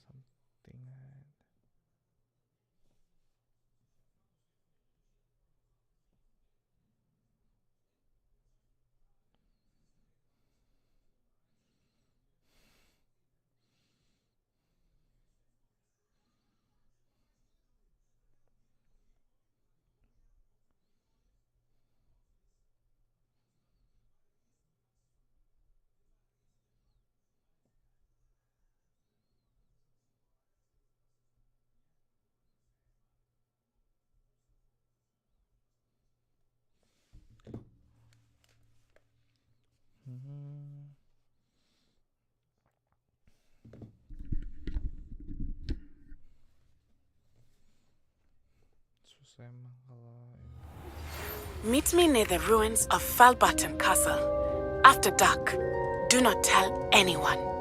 something. Susah emang kalau Meet me near the ruins of Falbutton Castle. After dark, do not tell anyone.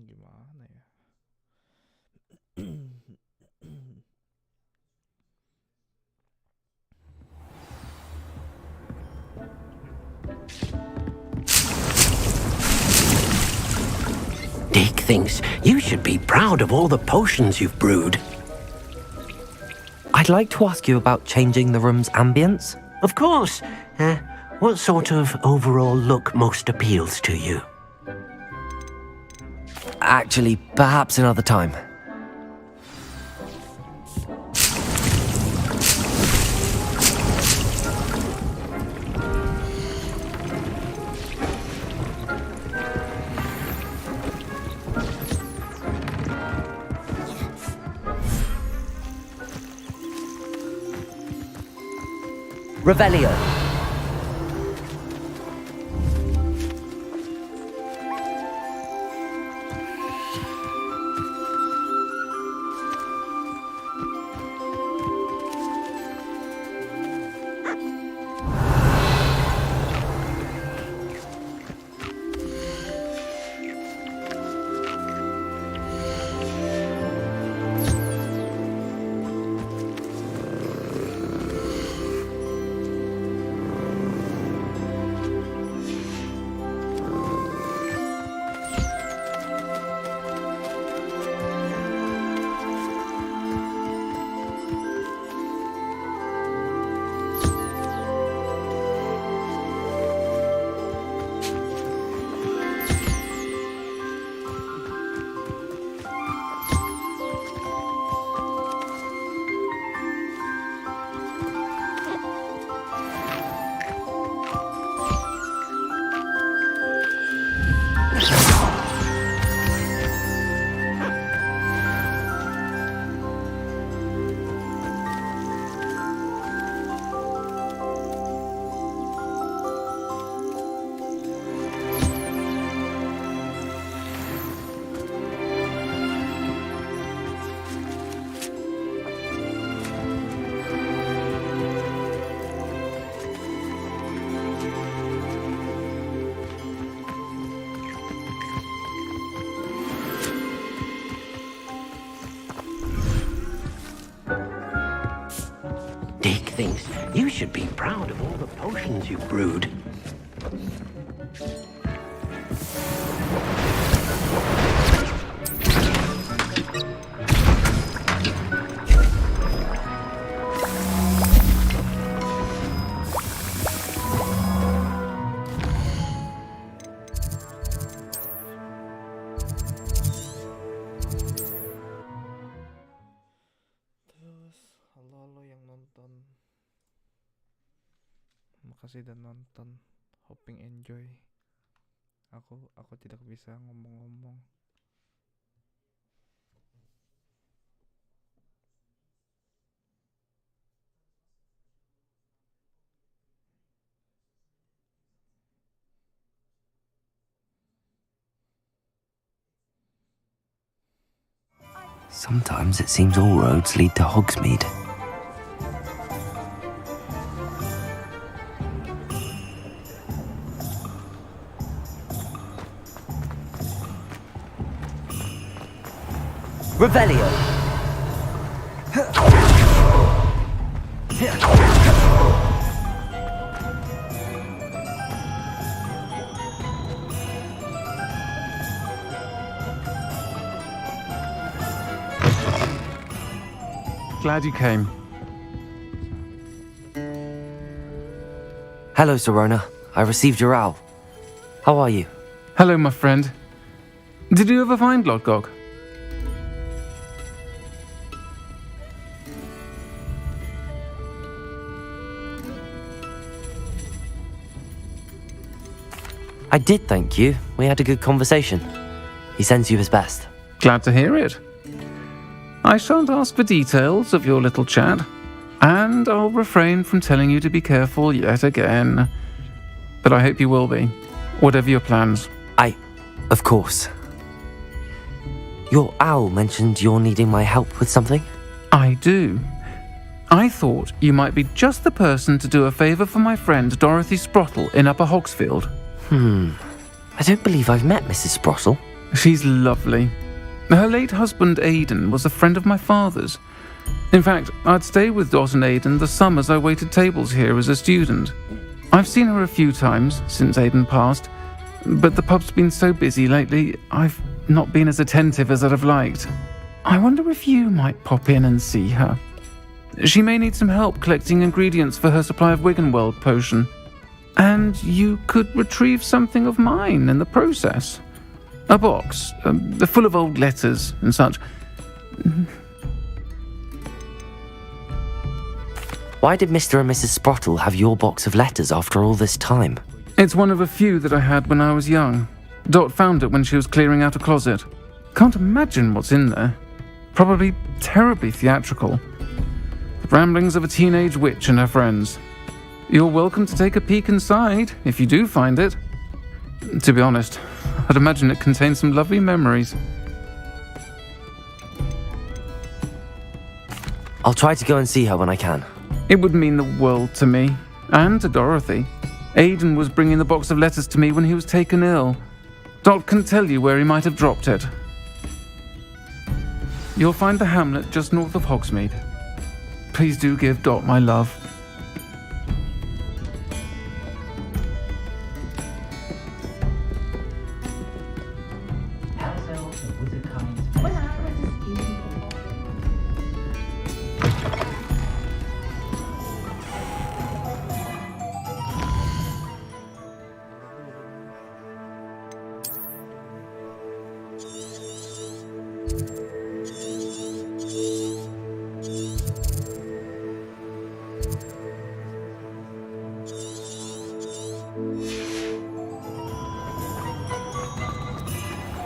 gimana ya? Dick thinks you should be proud of all the potions you've brewed. I'd like to ask you about changing the room's ambience. Of course. What sort of overall look most appeals to you? Actually, perhaps another time. Revelio. You should be proud of all the potions you brewed. Terus, halo yang nonton. Makasih udah nonton. Hoping enjoy. Aku tidak bisa ngomong-ngomong. Sometimes it seems all roads lead to Hogsmeade. Revelio! Glad you came. Hello, Serona. I received your owl. How are you? Hello, my friend. Did you ever find Lodgok? I did, thank you. We had a good conversation. He sends you his best. Glad to hear it. I shan't ask for details of your little chat, and I'll refrain from telling you to be careful yet again. But I hope you will be, whatever your plans. Of course. Your owl mentioned you're needing my help with something? I do. I thought you might be just the person to do a favour for my friend Dorothy Sprottle in Upper Hogsfield. I don't believe I've met Mrs. Sprottle. She's lovely. Her late husband Aidan was a friend of my father's. In fact, I'd stay with Dot and Aidan the summers I waited tables here as a student. I've seen her a few times since Aidan passed, but the pub's been so busy lately, I've not been as attentive as I'd have liked. I wonder if you might pop in and see her. She may need some help collecting ingredients for her supply of Wiggenweld potion. And you could retrieve something of mine in the process. A box, full of old letters and such. Why did Mr. and Mrs. Sprottle have your box of letters after all this time? It's one of a few that I had when I was young. Dot found it when she was clearing out a closet. Can't imagine what's in there. Probably terribly theatrical. The ramblings of a teenage witch and her friends. You're welcome to take a peek inside, if you do find it. To be honest, I'd imagine it contains some lovely memories. I'll try to go and see her when I can. It would mean the world to me, and to Dorothy. Aidan was bringing the box of letters to me when he was taken ill. Dot can tell you where he might have dropped it. You'll find the hamlet just north of Hogsmeade. Please do give Dot my love.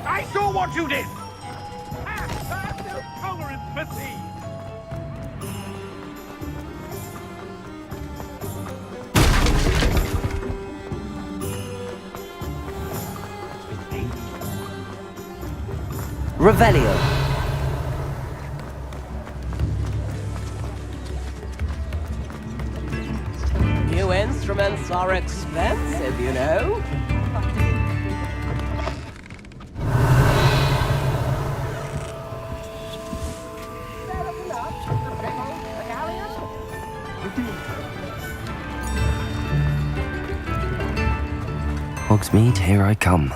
I saw what you did! Have no tolerance for thieves! Revelio. New instruments are expensive, you know. Hogsmeade, here I come.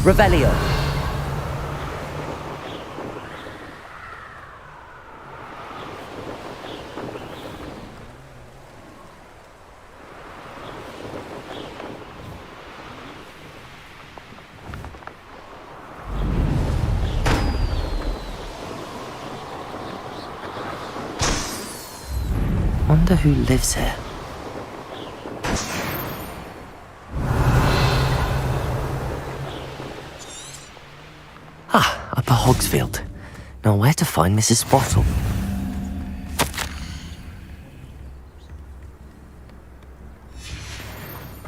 Revelio. Wonder who lives here. Upper Hogsfield. Now where to find Mrs. Sprottle?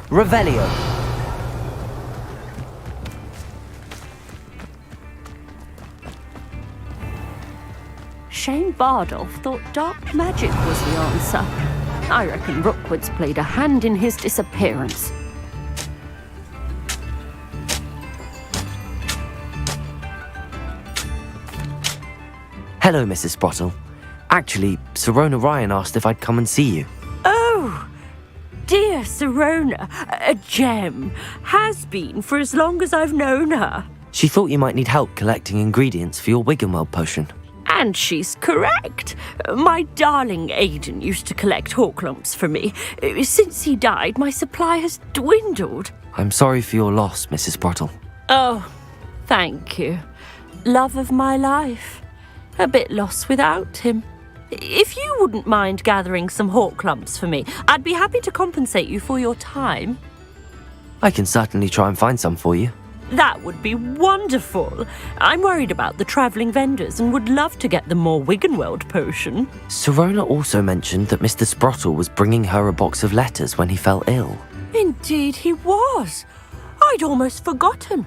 Revelio. Shane Bardolph thought dark magic was the answer. I reckon Rookwood's played a hand in his disappearance. Hello, Mrs. Sprottle. Actually, Sirona Ryan asked if I'd come and see you. Oh, dear Sirona, a gem. Has been for as long as I've known her. She thought you might need help collecting ingredients for your Wiggenweld potion. And she's correct. My darling Aidan used to collect Horklumps for me. Since he died, my supply has dwindled. I'm sorry for your loss, Mrs. Sprottle. Oh, thank you. Love of my life. A bit lost without him. If you wouldn't mind gathering some Horklumps for me, I'd be happy to compensate you for your time. I can certainly try and find some for you. That would be wonderful. I'm worried about the travelling vendors and would love to get them more Wiggenweld potion. Sirona also mentioned that Mr. Sprottle was bringing her a box of letters when he fell ill. Indeed he was. I'd almost forgotten.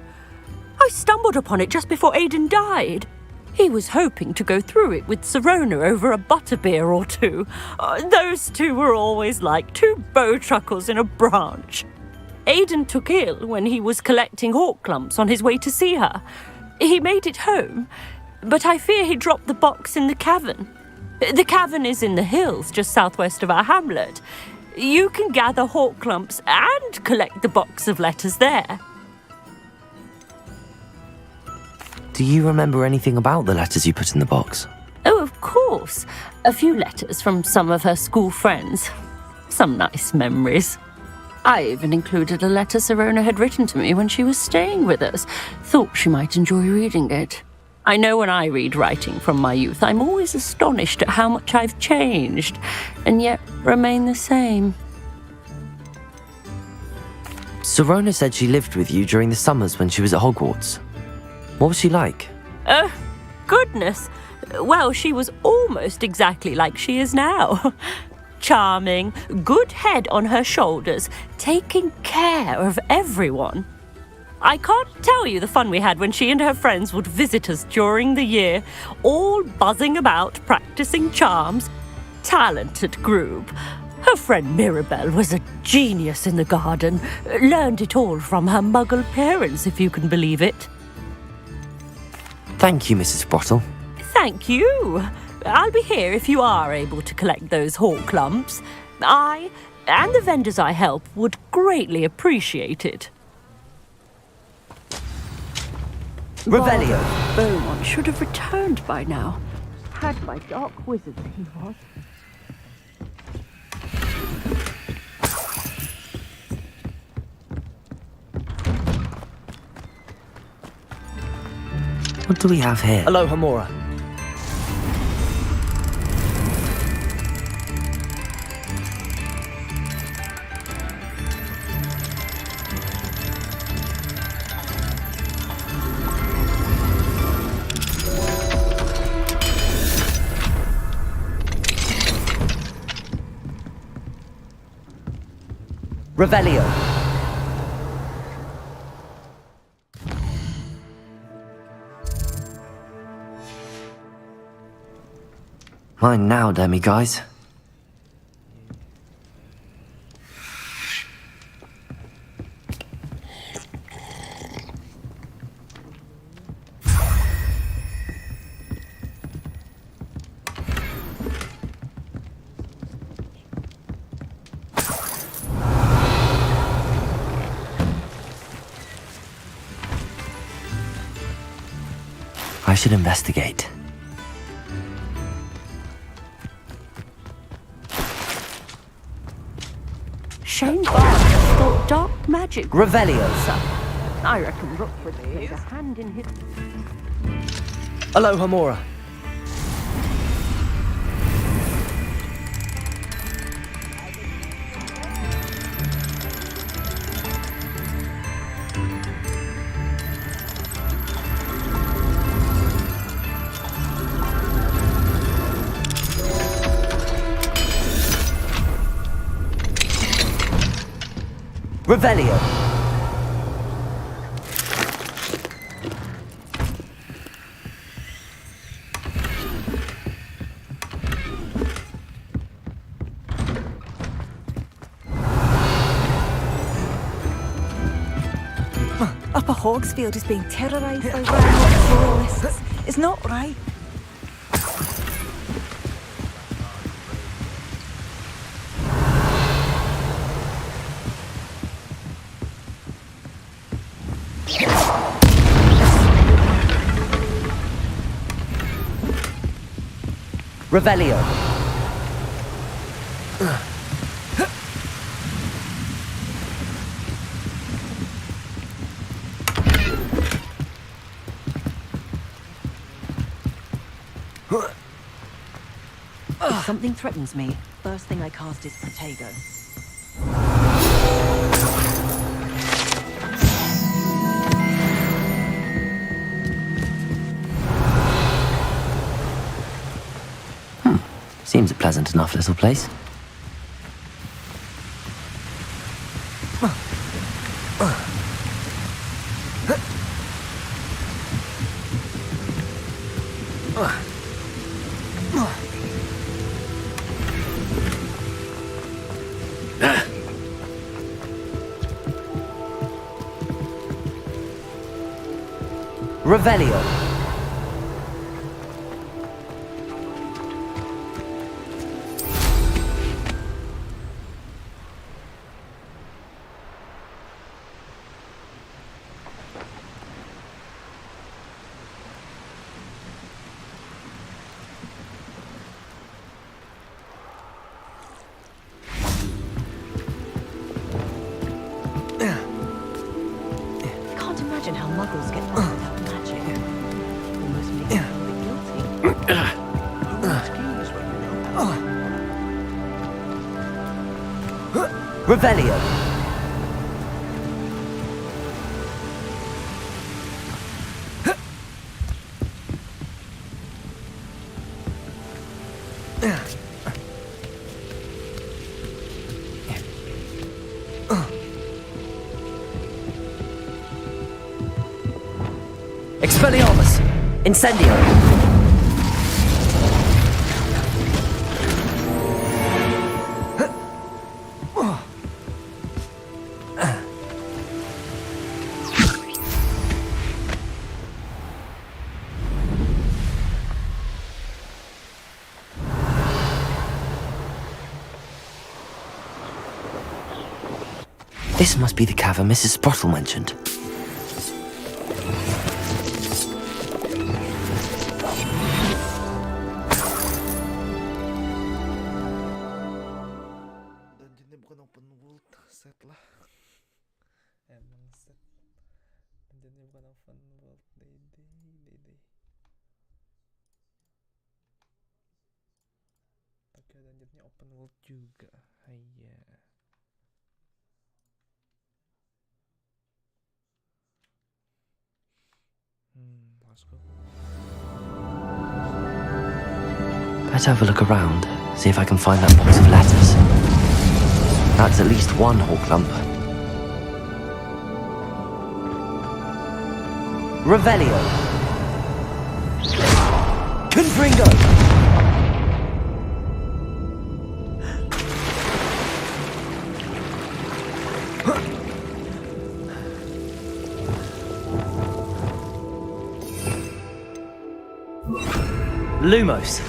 I stumbled upon it just before Aidan died. He was hoping to go through it with Sirona over a butterbeer or two. Those two were always like two bowtruckles in a branch. Aidan took ill when he was collecting Horklumps on his way to see her. He made it home, but I fear he dropped the box in the cavern. The cavern is in the hills just southwest of our hamlet. You can gather Horklumps and collect the box of letters there. Do you remember anything about the letters you put in the box? Oh, of course. A few letters from some of her school friends. Some nice memories. I even included a letter Sirona had written to me when she was staying with us. Thought she might enjoy reading it. I know when I read writing from my youth, I'm always astonished at how much I've changed, and yet remain the same. Sirona said she lived with you during the summers when she was at Hogwarts. What was she like? Oh, goodness. Well, she was almost exactly like she is now. Charming, good head on her shoulders, taking care of everyone. I can't tell you the fun we had when she and her friends would visit us during the year, all buzzing about, practicing charms. Talented group. Her friend Mirabelle was a genius in the garden. Learned it all from her muggle parents, if you can believe it. Thank you, Mrs. Sprottle. Thank you. I'll be here if you are able to collect those Horklumps. I and the vendors I help would greatly appreciate it. Revelio. Beaumont should have returned by now. Had my dark wizard he was. What do we have here? Hello, Hamora. Revelio. Mine now, demi guys. I should investigate. Shane Barnes thought dark magic. Revelio. I reckon Rookwood played a hand in his... Aloha Mora. Revelio. Upper Hogsfield is being terrorised by werewolf loyalists. It's not right. Revelio. If something threatens me, first thing I cast is Protego. Seems a pleasant enough little place. Revelio. Can't imagine how muggles get on without magic. Almost makes me feel guilty. Revelio. Expelliarmus! Incendio! This must be the cavern Mrs. Sprottle mentioned. Dungeonnya bukan open world, set lah. Emang set. Dungeonnya bukan open world, dede. Tapi dungeonnya open world juga, hayya. Let's go. Let's have a look around, see if I can find that box of letters. That's at least one hawk lump. Revelio. Confringo. Lumos.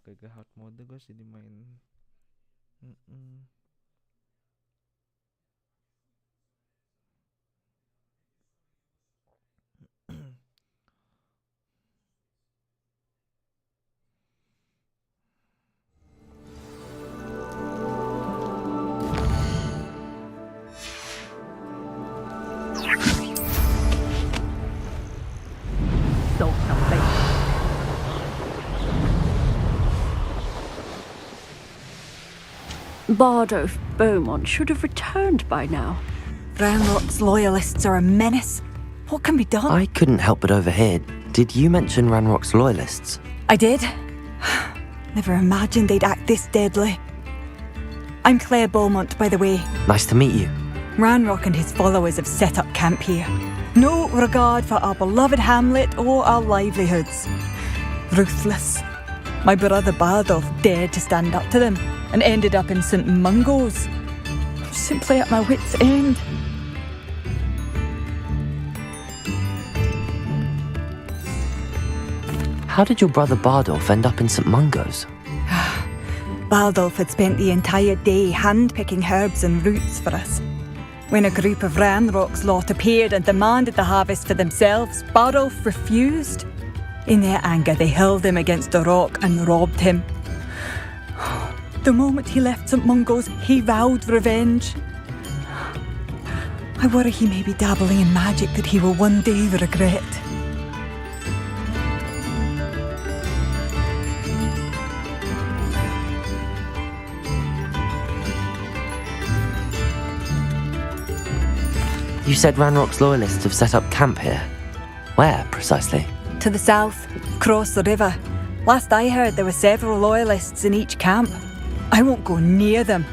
Kagak hard mode guys, jadi main. So something. Bardo Beaumont should have returned by now. Ranrock's loyalists are a menace. What can be done? I couldn't help but overhear. Did you mention Ranrock's loyalists? I did. Never imagined they'd act this deadly. I'm Claire Beaumont, by the way. Nice to meet you. Ranrock and his followers have set up camp here. No regard for our beloved hamlet or our livelihoods. Ruthless. My brother Bardolph dared to stand up to them and ended up in St. Mungo's. I'm simply at my wit's end. How did your brother Bardolph end up in St. Mungo's? Bardolph had spent the entire day hand-picking herbs and roots for us. When a group of Ranrock's lot appeared and demanded the harvest for themselves, Bardolph refused. In their anger, they hurled him against a rock and robbed him. The moment he left St. Mungo's, he vowed revenge. I worry he may be dabbling in magic that he will one day regret. You said Ranrock's loyalists have set up camp here. Where, precisely? To the south, across the river. Last I heard, there were several loyalists in each camp. I won't go near them.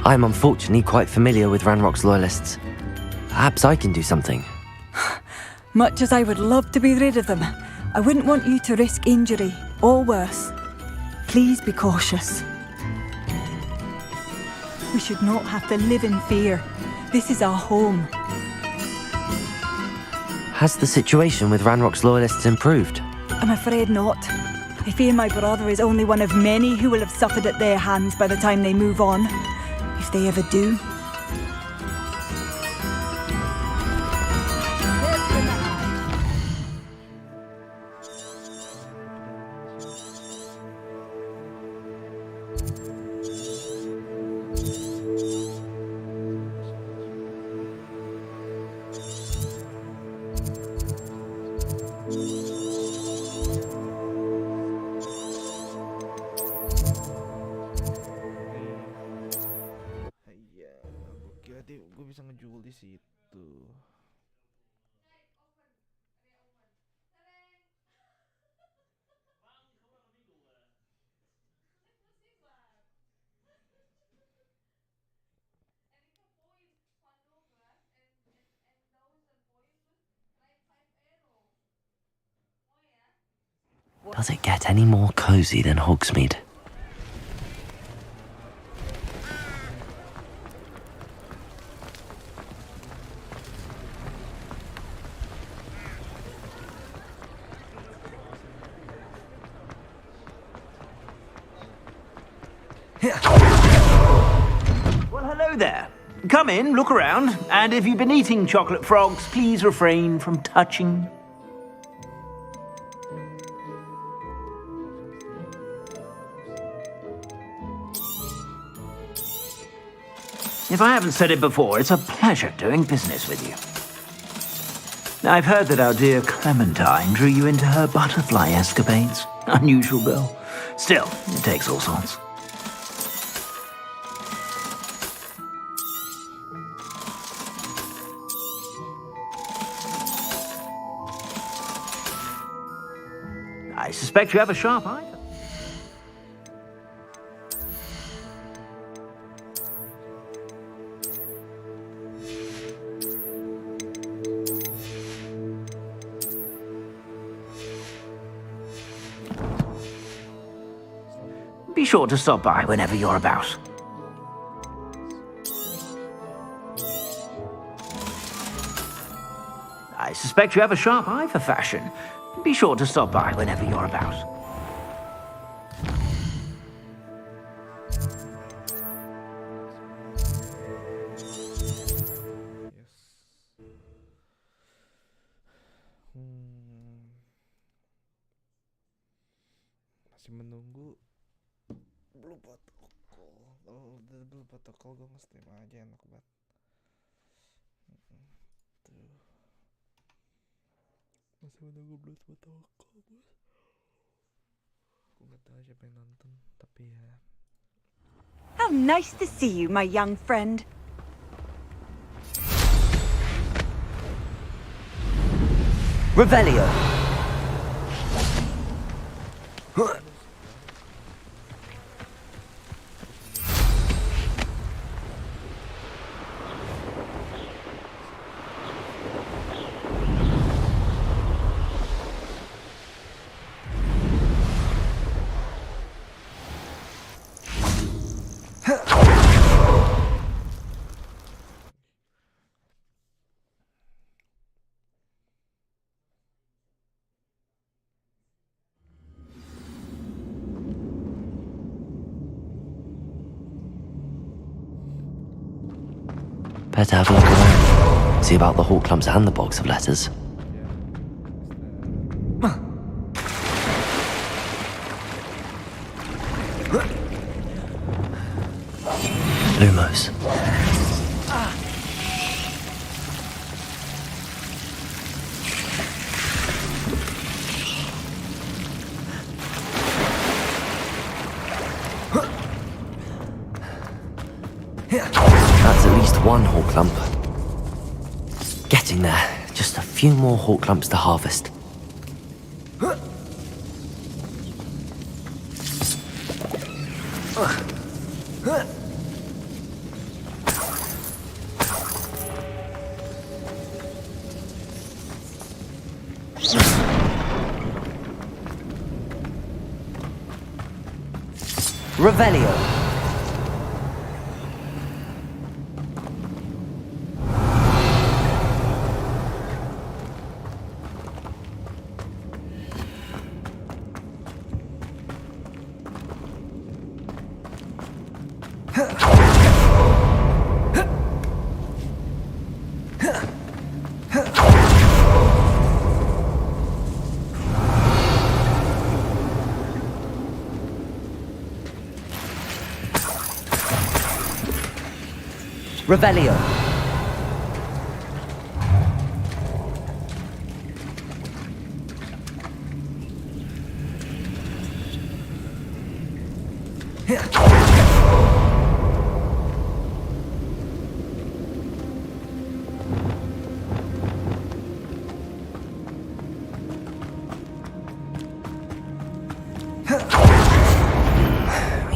I'm unfortunately quite familiar with Ranrock's loyalists. Perhaps I can do something. Much as I would love to be rid of them, I wouldn't want you to risk injury, or worse. Please be cautious. We should not have to live in fear. This is our home. Has the situation with Ranrock's loyalists improved? I'm afraid not. I fear my brother is only one of many who will have suffered at their hands by the time they move on. If they ever do. Gue bisa ngejual di situ. Does it get any more cozy than Hogsmeade? Well, hello there. Come in, look around, and if you've been eating chocolate frogs, please refrain from touching. If I haven't said it before, it's a pleasure doing business with you. I've heard that our dear Clementine drew you into her butterfly escapades. Unusual girl. Still, it takes all sorts. I suspect you have a sharp eye. Be sure to stop by whenever you're about. I suspect you have a sharp eye for fashion. Be sure to stop by whenever you're about. Masih menunggu blue protocol. Kalau udah blue protocol gue nge-stream aja enak banget. Tuh. Masih menunggu blue protocol, bos. Aku nggak tahu siapa yang nonton, tapi ya. How nice to see you, my young friend. Revelio. Better have a look around. See about the hawk clumps and the box of letters. Lumos. That's at least one hawk clump. Getting there. Just a few more hawk clumps to harvest. Revelio. Revelio.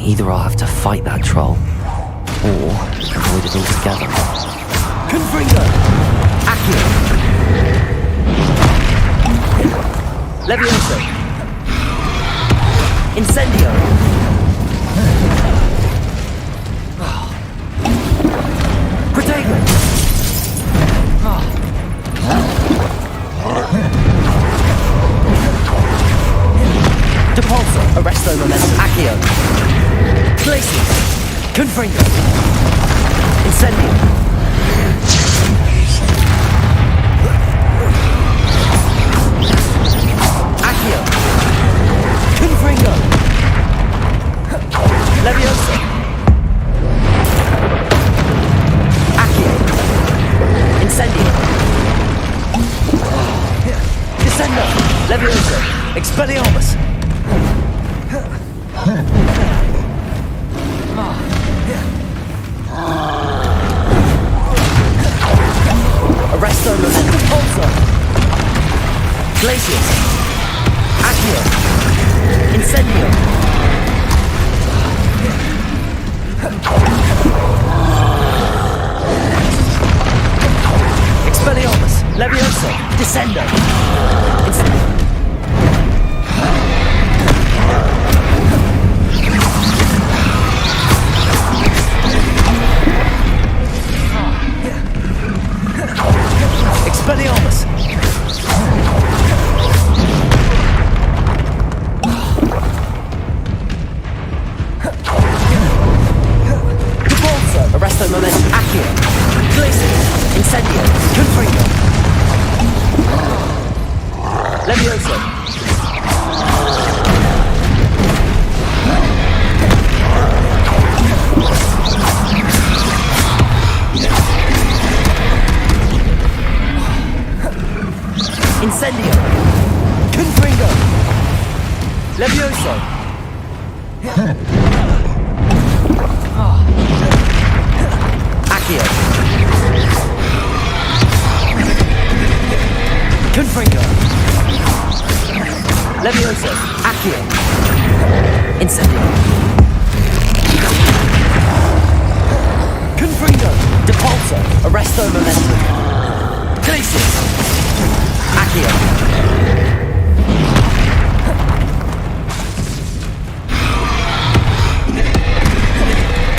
Either I'll have to fight that troll, or avoid it altogether. Confringo! Accio! Levioso! Incendio! Protego! Depulso! Arresto Momentum! Accio! Glacius! Confringo! Incendio! Accio! Confringo! Levioso! Accio! Incendio! Descendo! Levioso! Expelliarmus! Arresto Momentum Pulsar! Glacius! Accio! Incendio! Expelliarmus! Levioso! Descendo! Expelliarmus! Arresto momentum. Accio. Glacius. Incendio. Confringo. Levioso. Incendio. Confringo. Levioso. Accio. Confringo. Levioso. Accio. Incendio. Confringo. Depulso. Arresto momentum. Glacius. Accio.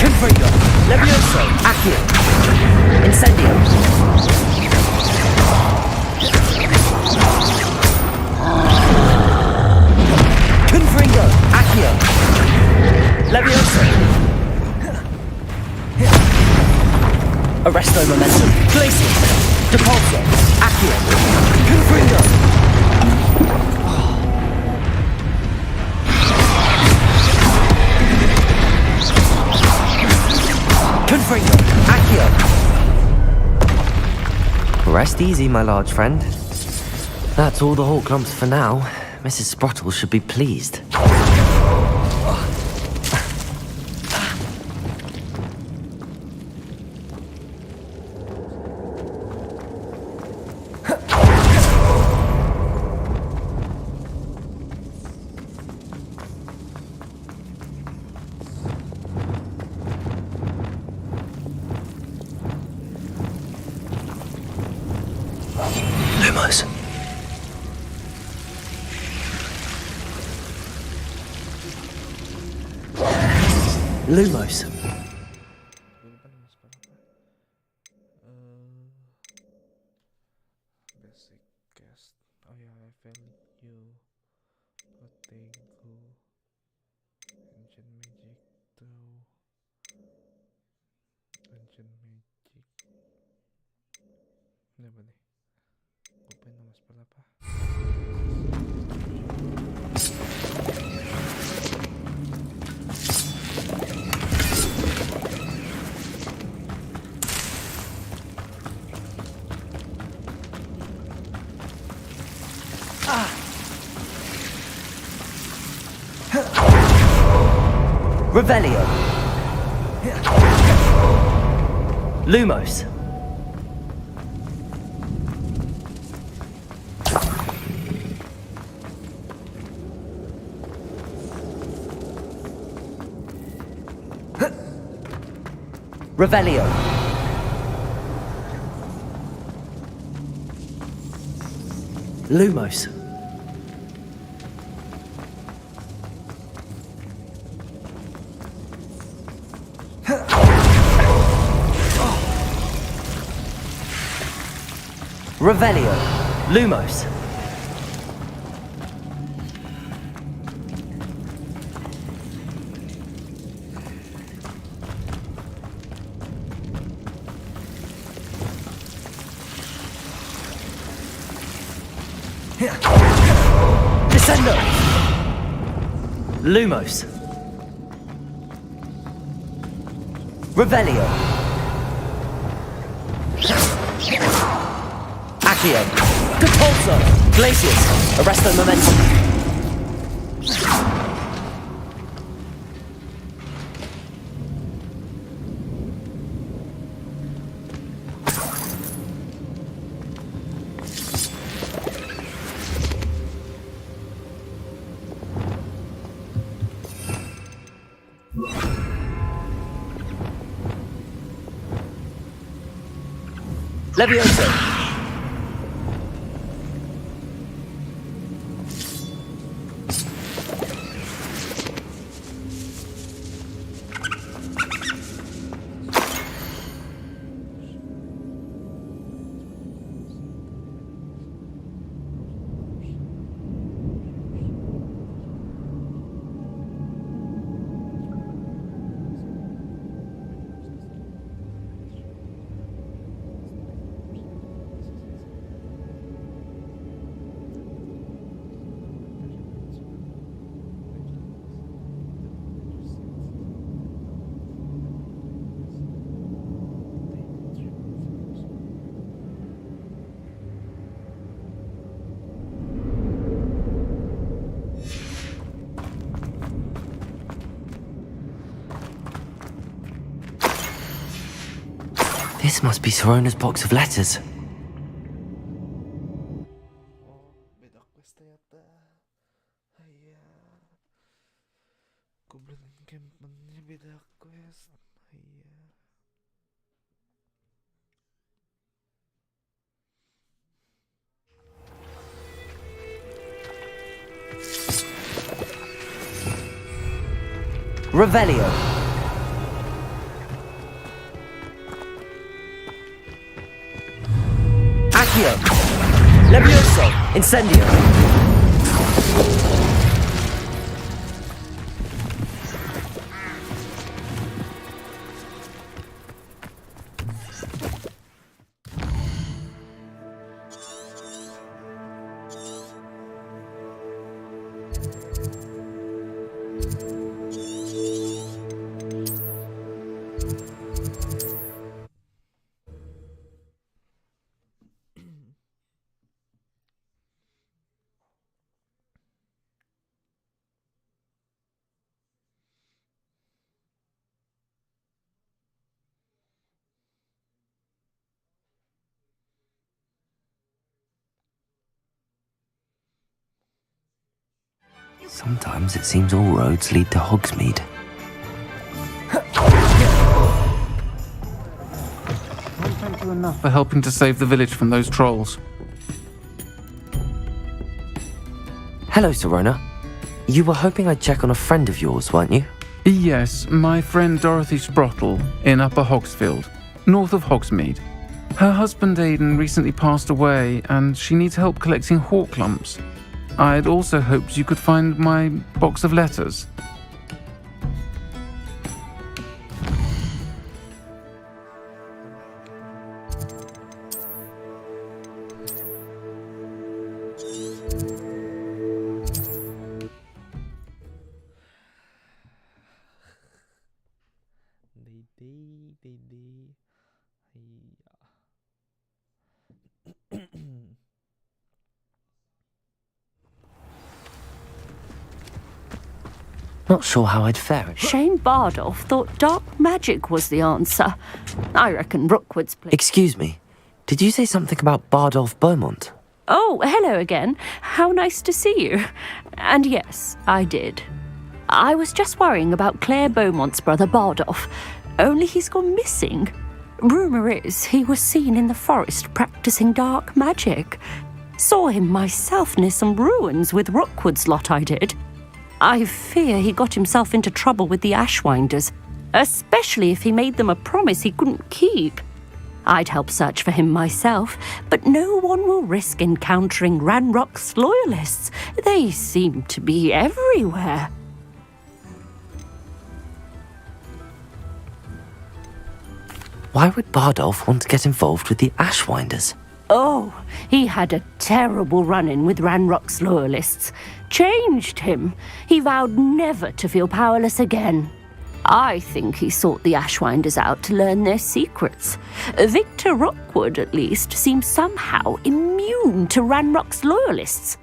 Confringo. Levioso. Accio. Incendio. Confringo. Accio. Levioso. Arresto momentum. Glacius. Depulso. Accio. Confringo. Confringo. Accio. Rest easy, my large friend. That's all the Hawk clumps for now. Mrs. Sprottle should be pleased. Lumos. Lumos. Basic cast. Oh yeah, I failed you. Protego. Ancient magic 2. Ancient magic. Ano ba nih? Open na mas pala pa. Revelio. Lumos. Revelio. Lumos. Revelio. Lumos. Descendo. Lumos. Revelio. Accio. Depulso. Glacius. Arresto momentum. Levioso! This must be Sorona's box of letters. Beda quest yata. Haya. Goblin encampmentnya beda quest. Haya. Revelio. Accio. Levioso. Incendio. Sometimes it seems all roads lead to Hogsmeade. Thank you enough for helping to save the village from those trolls. Hello, Sirona. You were hoping I'd check on a friend of yours, weren't you? Yes, my friend Dorothy Sprottle in Upper Hogsfield, north of Hogsmeade. Her husband Aidan recently passed away and she needs help collecting hawk lumps. I'd also hoped you could find my box of letters. Not sure how I'd fare. Shane Bardolph thought dark magic was the answer. I reckon Rookwood's place. Excuse me. Did you say something about Bardolph Beaumont? Oh, hello again. How nice to see you. And yes, I did. I was just worrying about Claire Beaumont's brother Bardolph. Only he's gone missing. Rumour is he was seen in the forest practicing dark magic. Saw him myself near some ruins with Rookwood's lot I did. I fear he got himself into trouble with the Ashwinders, especially if he made them a promise he couldn't keep. I'd help search for him myself, but no one will risk encountering Ranrock's loyalists. They seem to be everywhere. Why would Bardolph want to get involved with the Ashwinders? Oh, he had a terrible run-in with Ranrock's loyalists. Changed him. He vowed never to feel powerless again. I think he sought the Ashwinders out to learn their secrets. Victor Rookwood, at least, seems somehow immune to Ranrock's loyalists.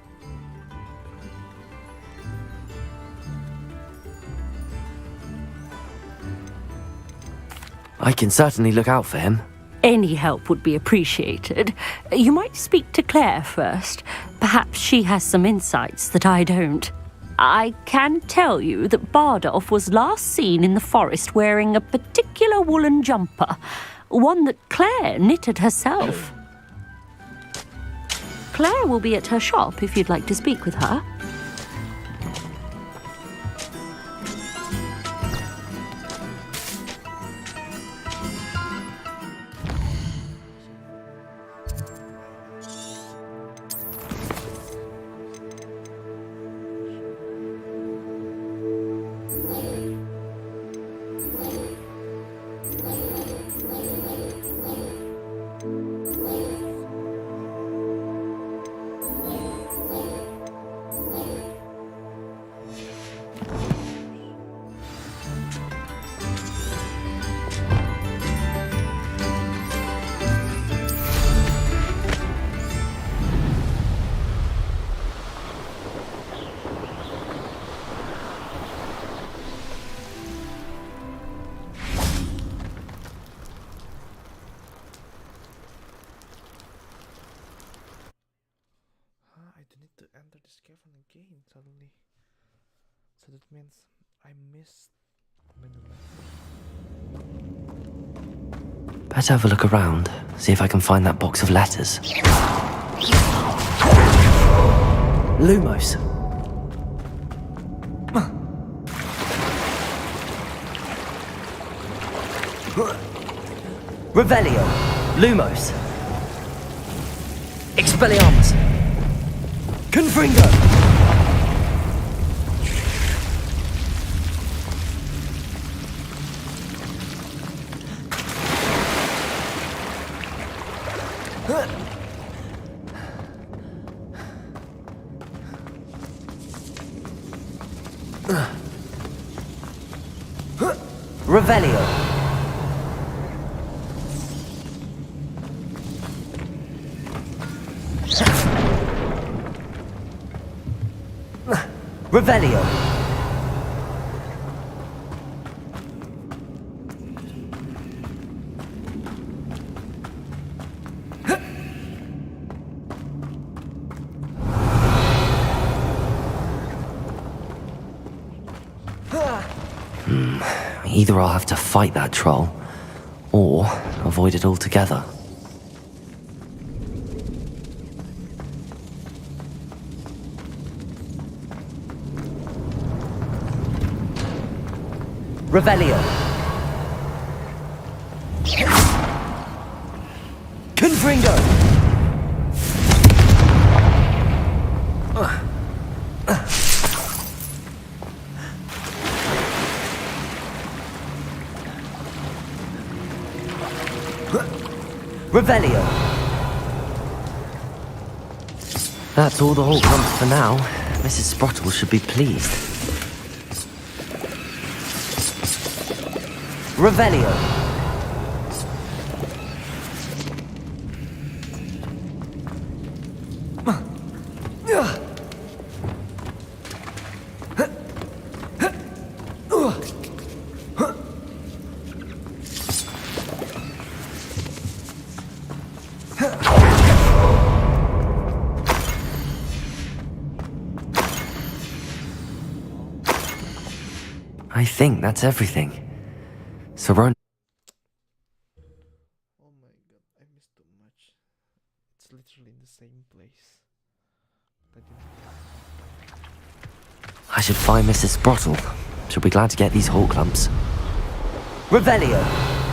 I can certainly look out for him. Any help would be appreciated. You might speak to Claire first. Perhaps she has some insights that I don't. I can tell you that Bardolph was last seen in the forest wearing a particular woolen jumper. one that Claire knitted herself. Claire will be at her shop if you'd like to speak with her. To enter this cavern again suddenly. So that means I missed the Better have a look around, see if I can find that box of letters. Lumos. Revelio. Lumos. Expelliarmus. Confringo! Revelio. Revelio. Either I'll have to fight that troll, or avoid it altogether. Revelio. Confringo. Revelio. That's all the Hall comes for now. Mrs. Sprottle should be pleased. Revelio. I think that's everything. Saron. Oh my god, I missed too much. It's literally in the same place. I should find Mrs. Sprottle. She'll be glad to get these Hall clumps. Revelio.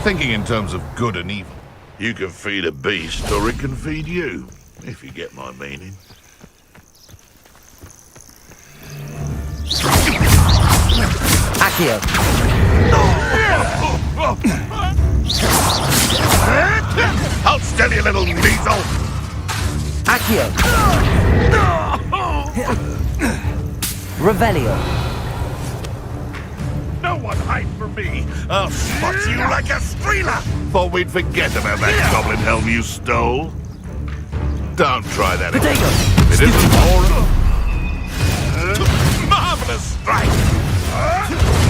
Thinking in terms of good and evil. You can feed a beast or it can feed you, if you get my meaning. Accio. Hold still, you little weasel! Accio. Revelio. No one hide from me! I'll spot you like a streeler! Thought we'd forget about that goblin helm you stole. Don't try that again. It isn't more... Marvelous strike!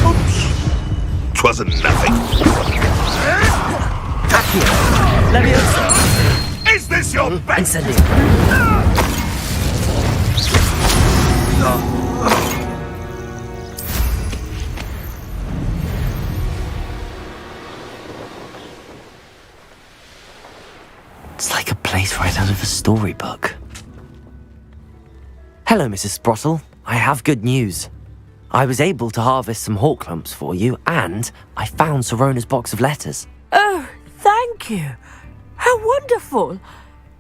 Oops! 'Twasn't nothing. Accio. Leviosa. Is this your best? Incendio. out of a storybook. Hello, Mrs. Sprottle. I have good news. I was able to harvest some hawk lumps for you, and I found Sorona's box of letters. Oh, thank you. How wonderful.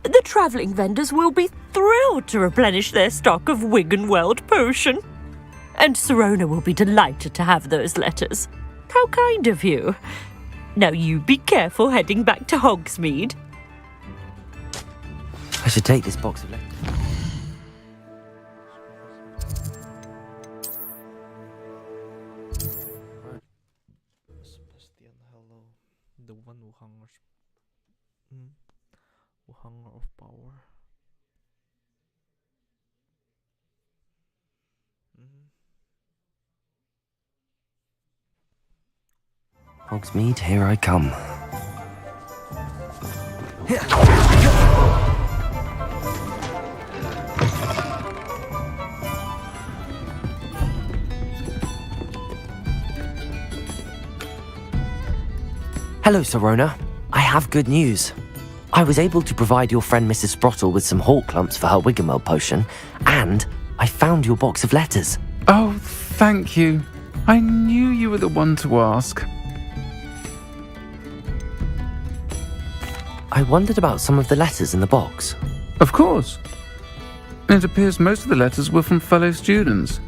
The travelling vendors will be thrilled to replenish their stock of Wiggenweld potion. And Sirona will be delighted to have those letters. How kind of you. Now you be careful heading back to Hogsmeade. I should take this box of letters. Sebastian, hello. The one who hungers. Who hunger of power. Hogsmeade, here I come. Hello, Sirona. I have good news. I was able to provide your friend Mrs. Sprottle with some hawk lumps for her Wiggenweld potion, and I found your box of letters. Oh, thank you. I knew you were the one to ask. I wondered about some of the letters in the box. Of course. It appears most of the letters were from fellow students.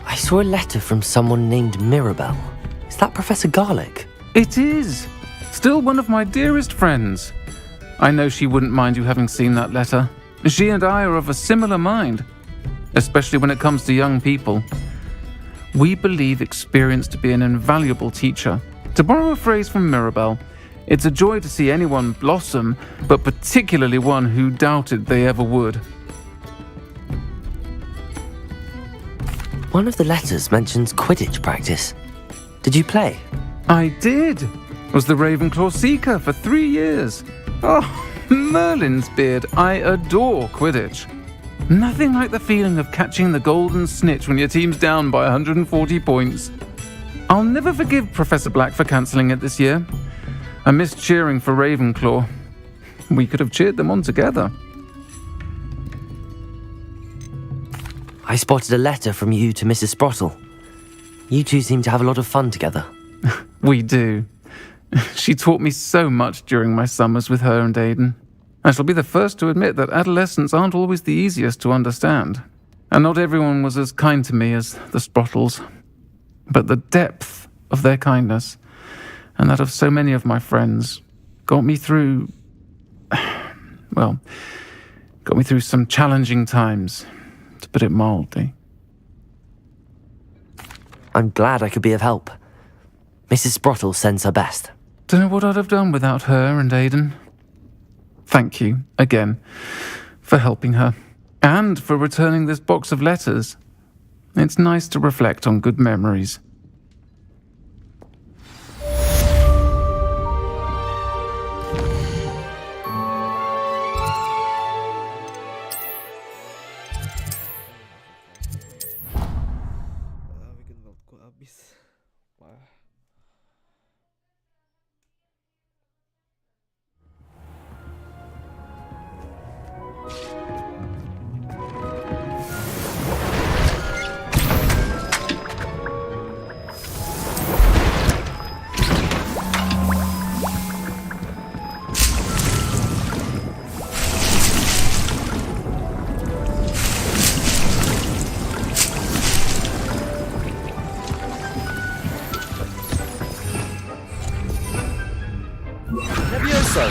I saw a letter from someone named Mirabelle. Is that Professor Garlick? It is. Still one of my dearest friends. I know she wouldn't mind you having seen that letter. She and I are of a similar mind, especially when it comes to young people. We believe experience to be an invaluable teacher. To borrow a phrase from Mirabelle, it's a joy to see anyone blossom, but particularly one who doubted they ever would. One of the letters mentions Quidditch practice. Did you play? I did. Was the Ravenclaw Seeker for 3 years. Oh, Merlin's beard. I adore Quidditch. Nothing like the feeling of catching the golden snitch when your team's down by 140 points. I'll never forgive Professor Black for cancelling it this year. I missed cheering for Ravenclaw. We could have cheered them on together. I spotted a letter from you to Mrs. Sprottle. You two seem to have a lot of fun together. We do. She taught me so much during my summers with her and Aidan. I shall be the first to admit that adolescents aren't always the easiest to understand. And not everyone was as kind to me as the Sprottles. But the depth of their kindness, and that of so many of my friends, got me through some challenging times, to put it mildly. I'm glad I could be of help. Mrs. Sprottle sends her best. Don't know what I'd have done without her and Aidan. Thank you, again, for helping her, and for returning this box of letters. It's nice to reflect on good memories. Wiggenweldku habis. Wah. Levioso!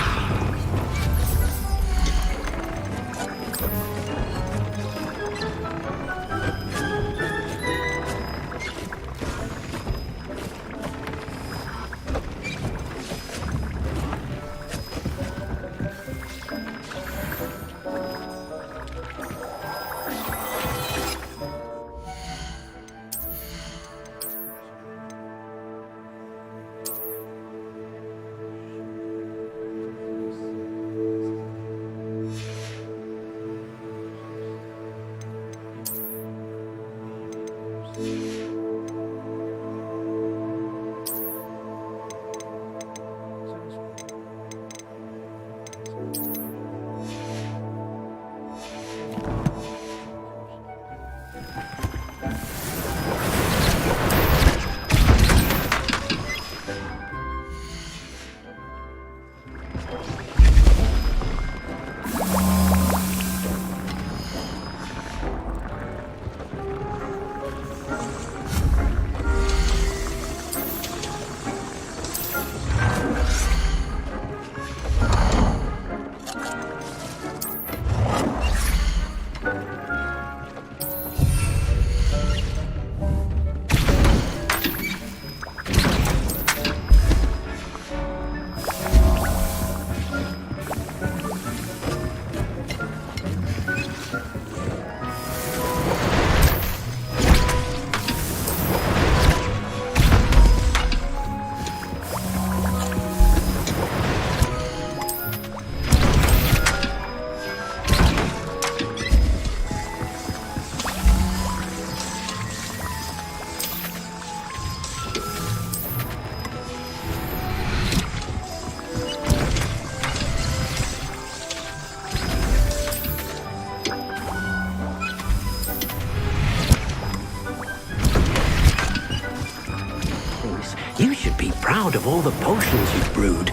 proud of all the potions you've brewed.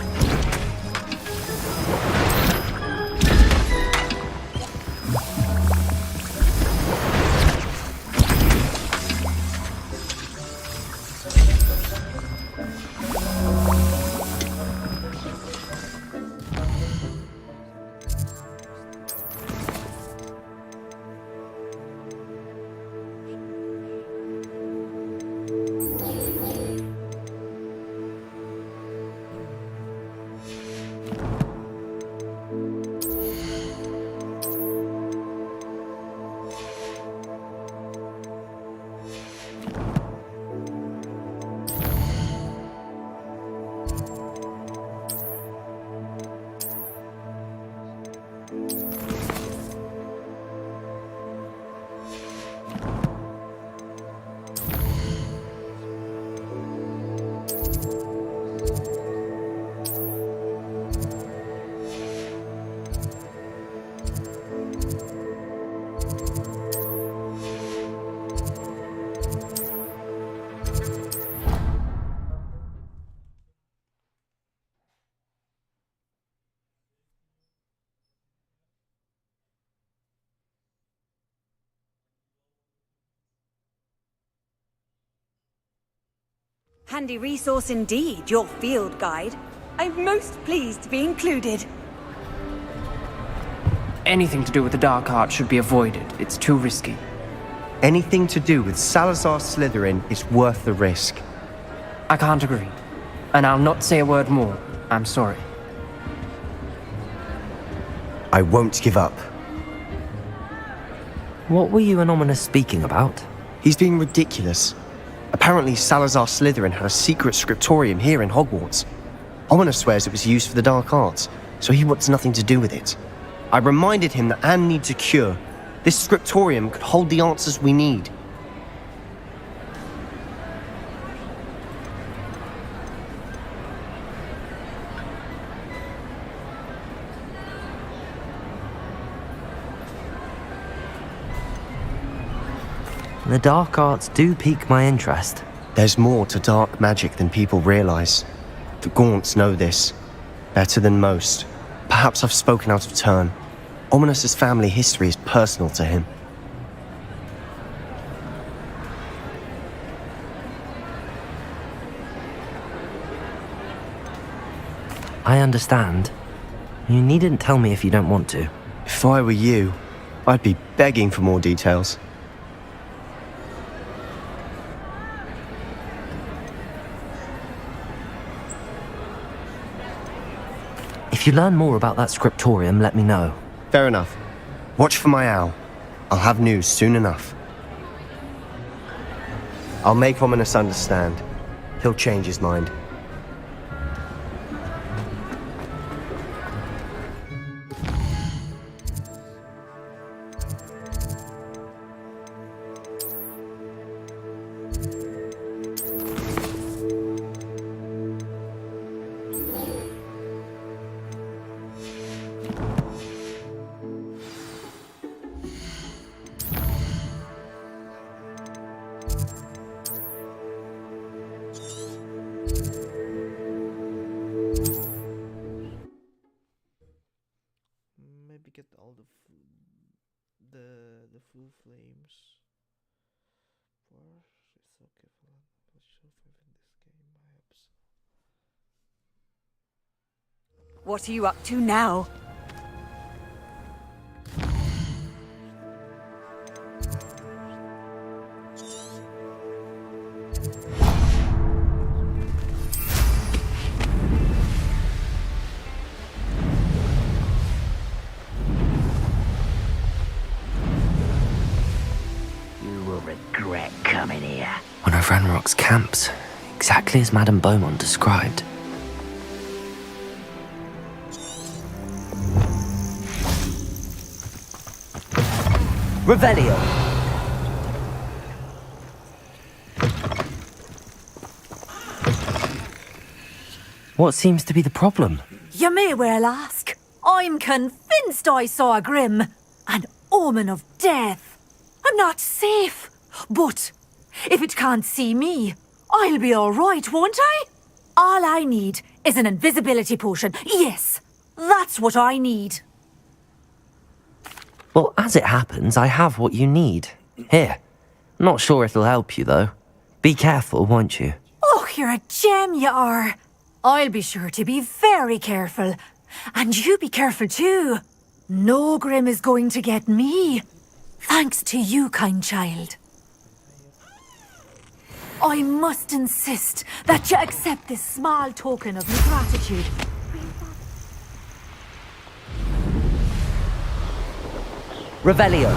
Handy resource indeed, your field guide. I'm most pleased to be included. Anything to do with the dark art should be avoided. It's too risky. Anything to do with Salazar Slytherin is worth the risk. I can't agree. And I'll not say a word more. I'm sorry. I won't give up. What were you and Ominous speaking about? He's being ridiculous. Apparently Salazar Slytherin had a secret scriptorium here in Hogwarts. Ominous swears it was used for the dark arts, so he wants nothing to do with it. I reminded him that Anne needs a cure. This scriptorium could hold the answers we need. The dark arts do pique my interest. There's more to dark magic than people realize. The Gaunts know this. Better than most. Perhaps I've spoken out of turn. Ominous's family history is personal to him. I understand. You needn't tell me if you don't want to. If I were you, I'd be begging for more details. If you learn more about that scriptorium, let me know. Fair enough. Watch for my owl. I'll have news soon enough. I'll make Ominous understand. He'll change his mind. Maybe get all the full flames. For it's okay for let's show 5 in this game, I hope so. What are you up to now? One of Ranrock's camps, exactly as Madame Beaumont described. Revelio. What seems to be the problem? You may well ask. I'm convinced I saw a Grim, an omen of death. I'm not safe, but if it can't see me, I'll be all right, won't I? All I need is an invisibility potion. Yes, that's what I need. Well, as it happens, I have what you need. Here. Not sure it'll help you, though. Be careful, won't you? Oh, you're a gem, you are. I'll be sure to be very careful. And you be careful too. No Grim is going to get me. Thanks to you, kind child. I must insist that you accept this small token of my gratitude. Revelio.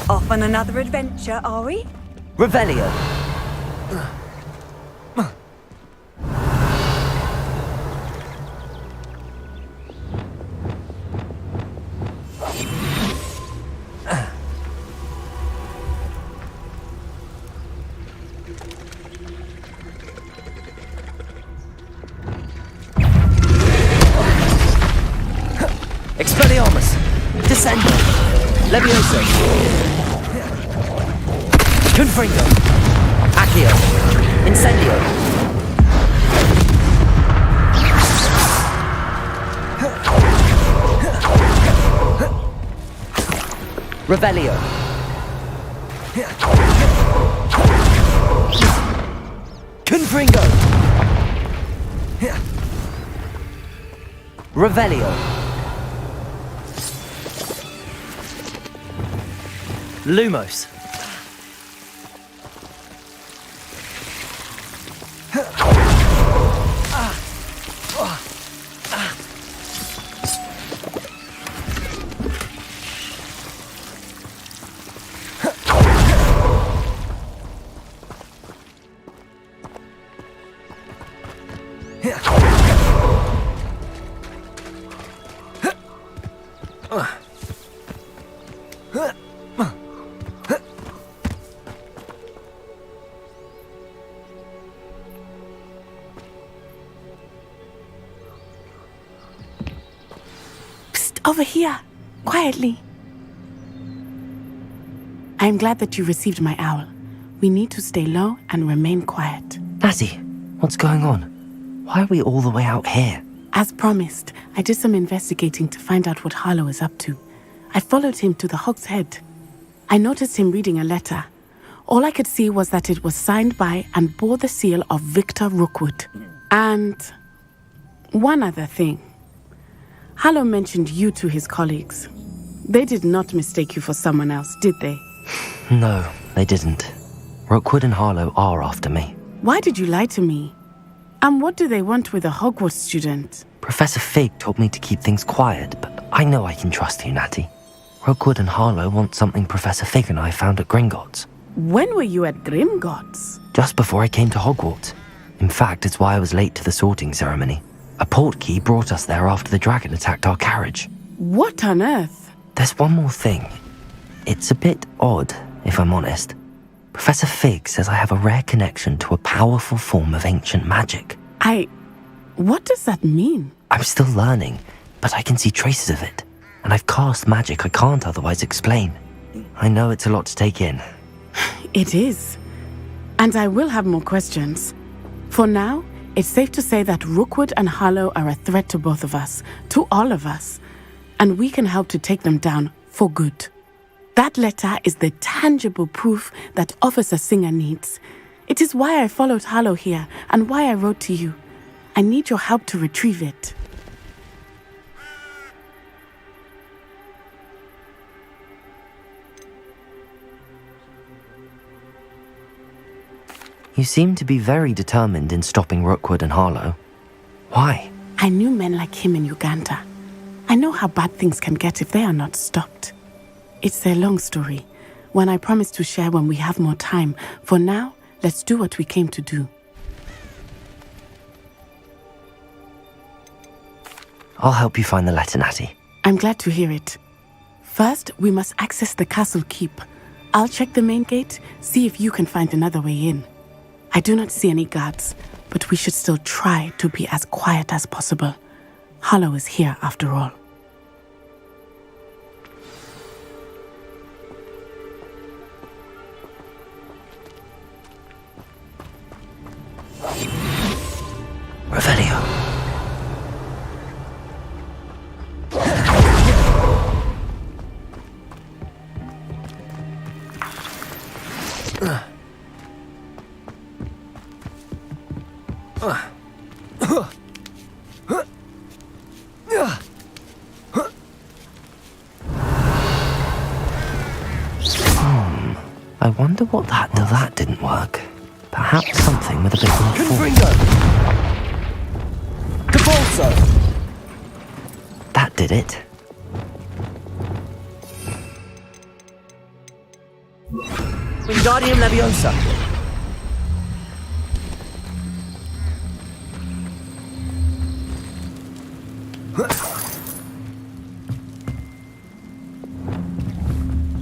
Off on another adventure, are we? Revelio. Expelliarmus. Descendo. Levioso. Confringo. Accio. Incendio. Revelio. Confringo. Revelio. Lumos. Over here, quietly. I am glad that you received my owl. We need to stay low and remain quiet. Natty, what's going on? Why are we all the way out here? As promised, I did some investigating to find out what Harlow is up to. I followed him to the Hog's Head. I noticed him reading a letter. All I could see was that it was signed by and bore the seal of Victor Rookwood. And one other thing. Harlow mentioned you to his colleagues. They did not mistake you for someone else, did they? No, they didn't. Rookwood and Harlow are after me. Why did you lie to me? And what do they want with a Hogwarts student? Professor Fig told me to keep things quiet, but I know I can trust you, Natty. Rookwood and Harlow want something Professor Fig and I found at Gringotts. When were you at Gringotts? Just before I came to Hogwarts. In fact, it's why I was late to the sorting ceremony. A portkey brought us there after the dragon attacked our carriage. What on earth? There's one more thing. It's a bit odd, if I'm honest. Professor Fig says I have a rare connection to a powerful form of ancient magic. What does that mean? I'm still learning, but I can see traces of it. And I've cast magic I can't otherwise explain. I know it's a lot to take in. It is. And I will have more questions. For now, it's safe to say that Rookwood and Harlow are a threat to both of us, to all of us, and we can help to take them down for good. That letter is the tangible proof that Officer Singer needs. It is why I followed Harlow here and why I wrote to you. I need your help to retrieve it. You seem to be very determined in stopping Rookwood and Harlow. Why? I knew men like him in Uganda. I know how bad things can get if they are not stopped. It's a long story, one I promise to share when we have more time. For now, let's do what we came to do. I'll help you find the letter, Natty. I'm glad to hear it. First, we must access the castle keep. I'll check the main gate, see if you can find another way in. I do not see any guards, but we should still try to be as quiet as possible. Hollow is here after all. Revelio. I wonder what that didn't work. Perhaps something with a bit more force. That did it. Wingardium Leviosa.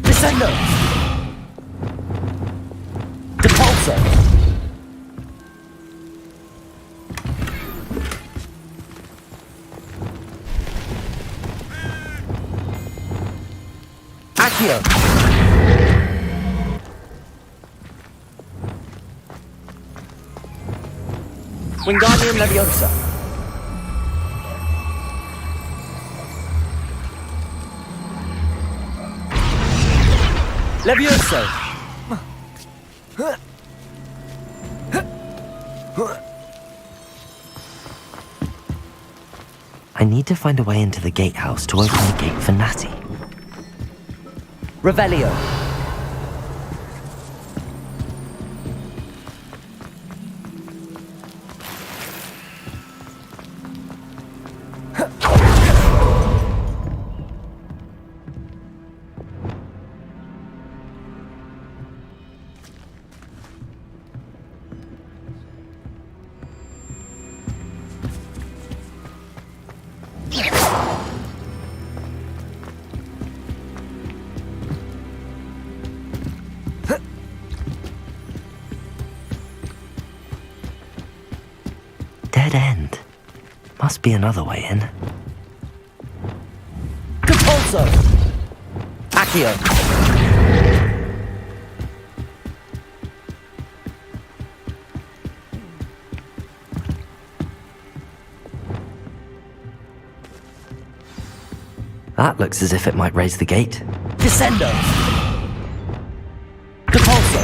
Descendo. Depulso. Accio. Wingardium Leviosa. Levioso. I need to find a way into the gatehouse to open the gate for Natty. Revelio. Dead end. Must be another way in. Depulso. Accio. That looks as if it might raise the gate. Descendo. Depulso.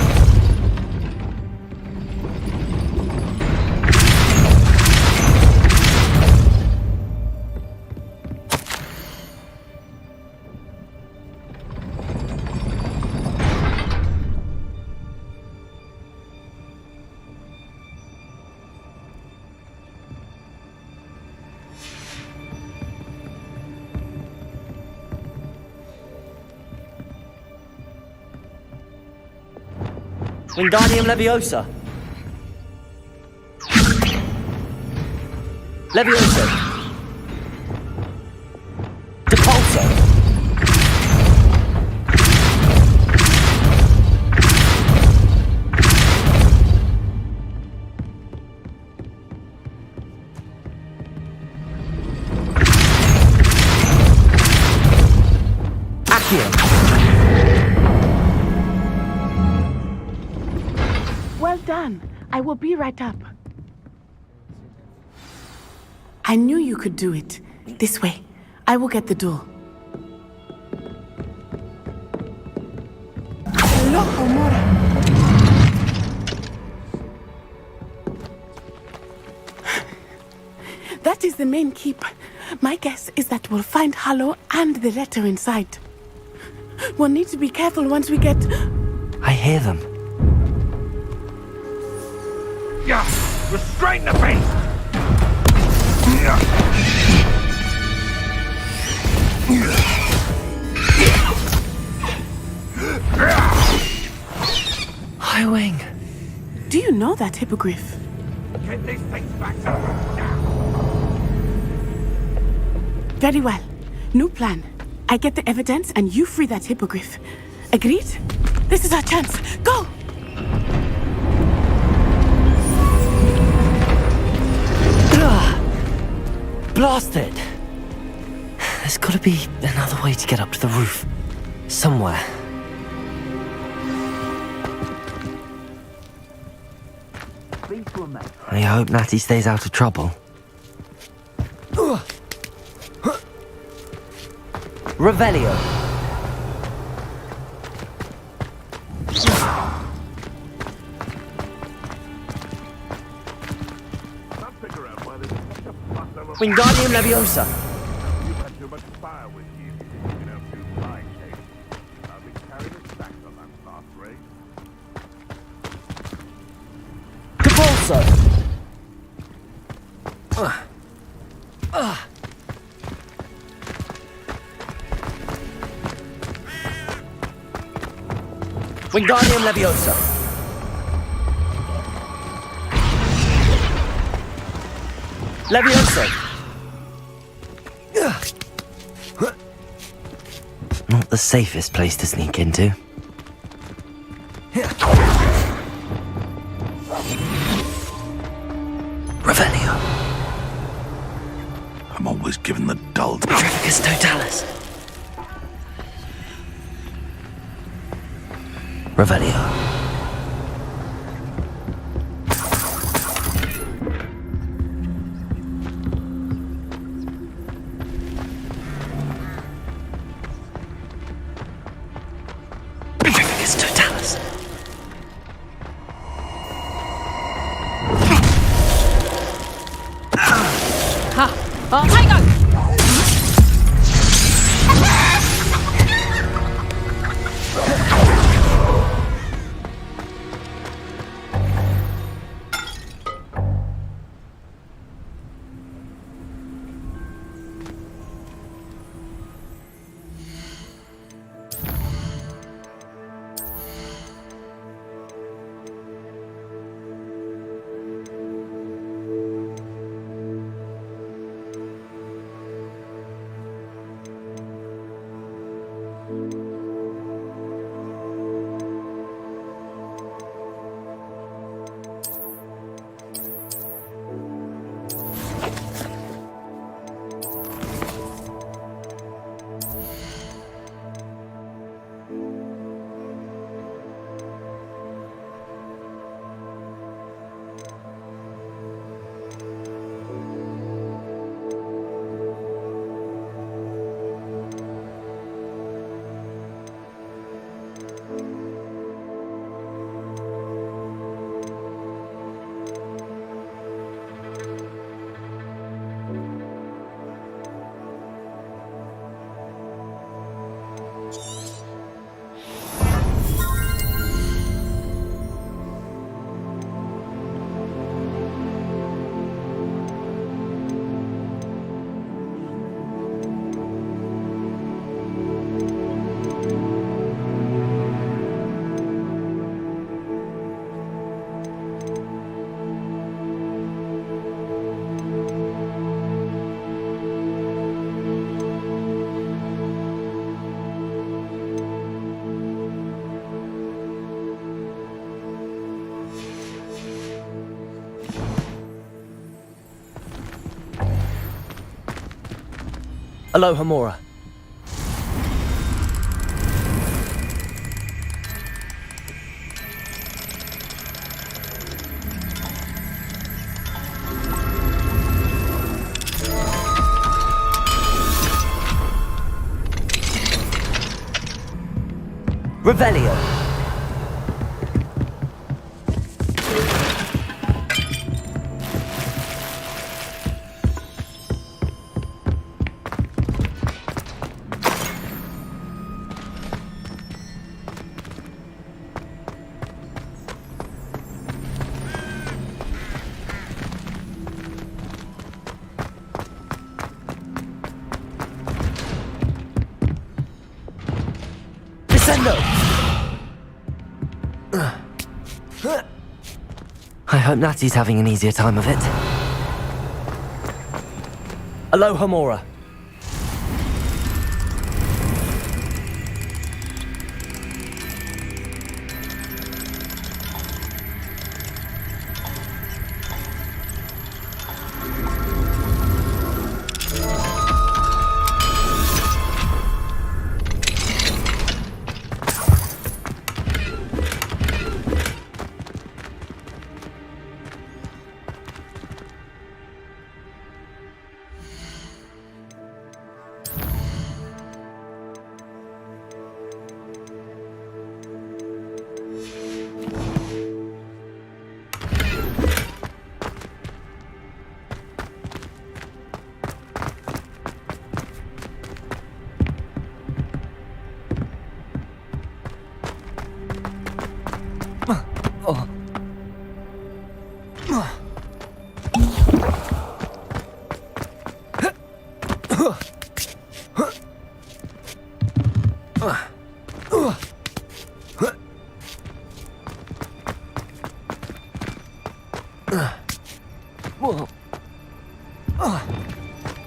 Wingardium Leviosa. Levioso. Depulso. Accio. Well done. I will be right up. I knew you could do it. This way. I will get the door. That is the main keep. My guess is that we'll find Hollow and the letter inside. We'll need to be careful once we get... I hear them. Yeah, restrain the beast! Highwing. Do you know that hippogriff? Get these things back to now! Very well. New plan. I get the evidence and you free that hippogriff. Agreed? This is our chance. Go! Blasted! There's gotta be another way to get up to the roof. Somewhere. I hope Natty stays out of trouble. Revelio. Wingardium Leviosa. You've had too much fire with you. You know, too fine, Kate. I'll be carrying it back on that last race. Capulso. Wingardium Leviosa. Leviosa. Not the safest place to sneak into. Revelio. I'm always given the dull... Petrificus Totalis. Revelio. Petrificus Totalis. Tiger! Aloha Mora. Revelio. I hope Natty's having an easier time of it. Aloha Mora.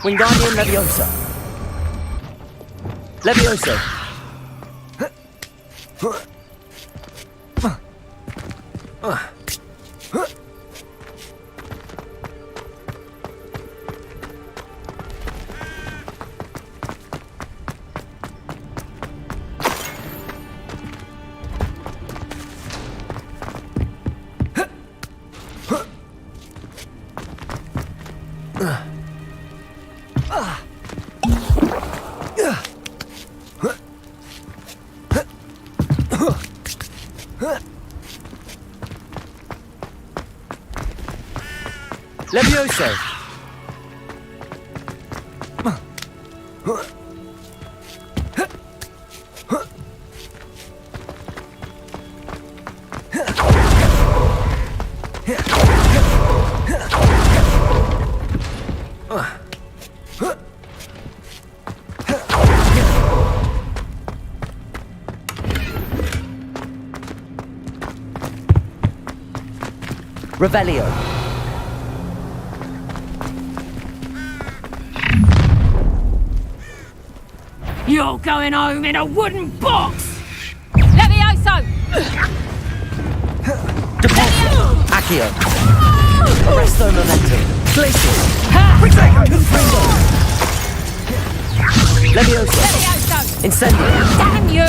Wingardium Leviosa. Levioso. Levioso. Revelio. You're going home in a wooden box! Levioso! Deposit. Accio. Arresto Momentum. Glacius. Confringo. Levioso. Levioso! Incendio. Damn you!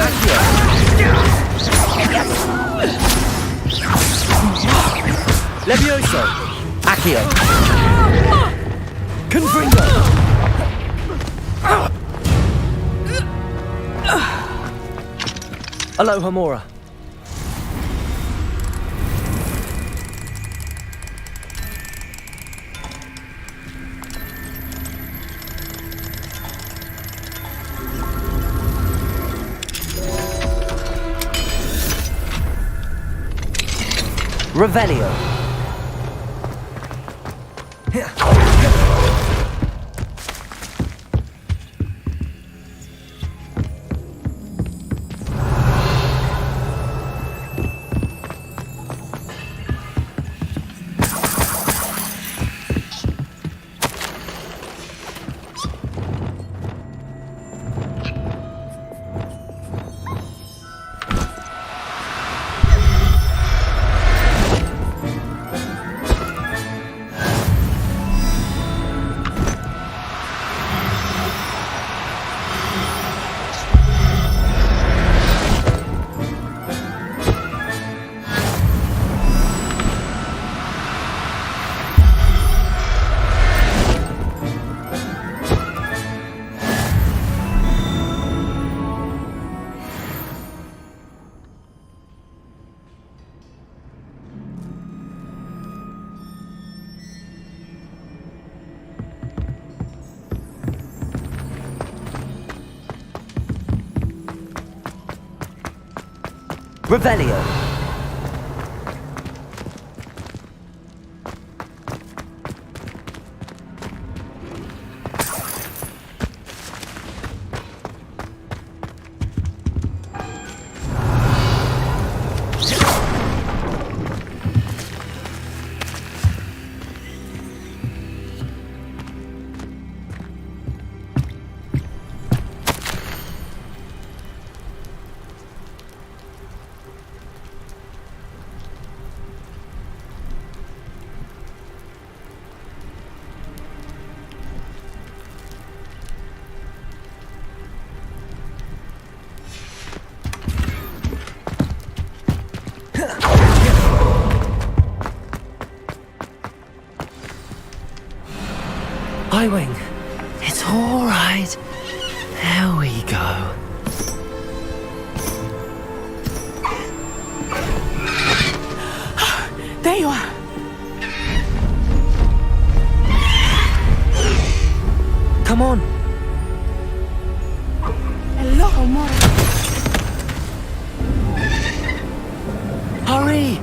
Levioso. Accio. Confringo. Aloha Mora. Revelio. Revelio. Highwing. It's all right. There we go. There you are. Come on. Hello, Mora. Hurry.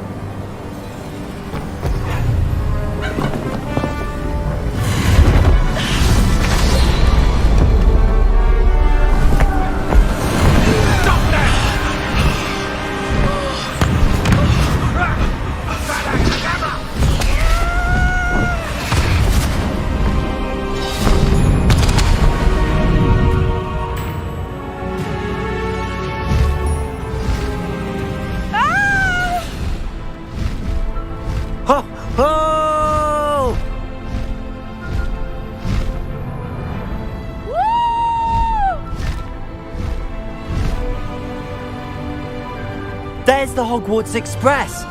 There's the Hogwarts Express.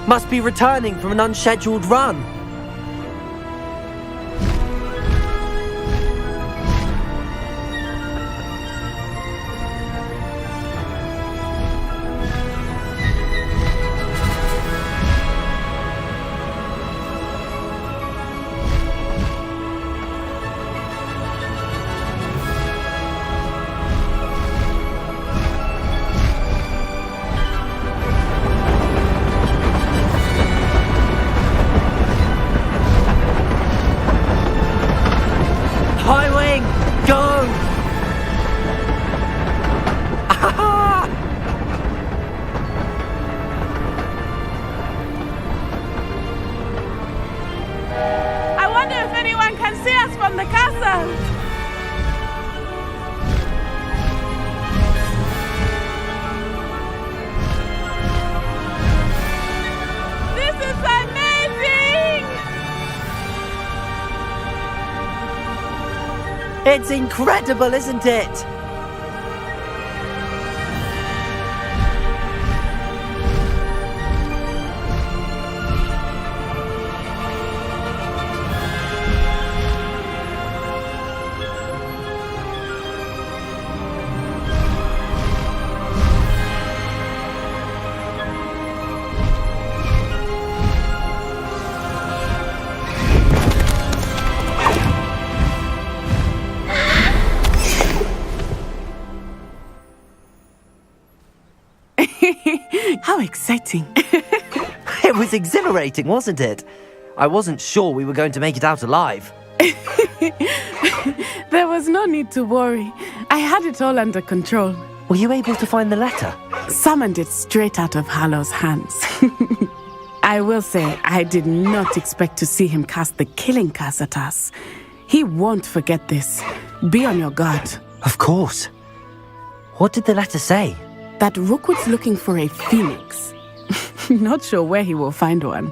Must be returning from an unscheduled run. Highwing, go! I wonder if anyone can see us from the castle. This is amazing! It's incredible, isn't it? How exciting. It was exhilarating, wasn't it? I wasn't sure we were going to make it out alive. There was no need to worry. I had it all under control. Were you able to find the letter? Summoned it straight out of Hallow's hands. I will say, I did not expect to see him cast the killing curse at us. He won't forget this. Be on your guard. Of course. What did the letter say? That Rookwood's looking for a phoenix. Not sure where he will find one.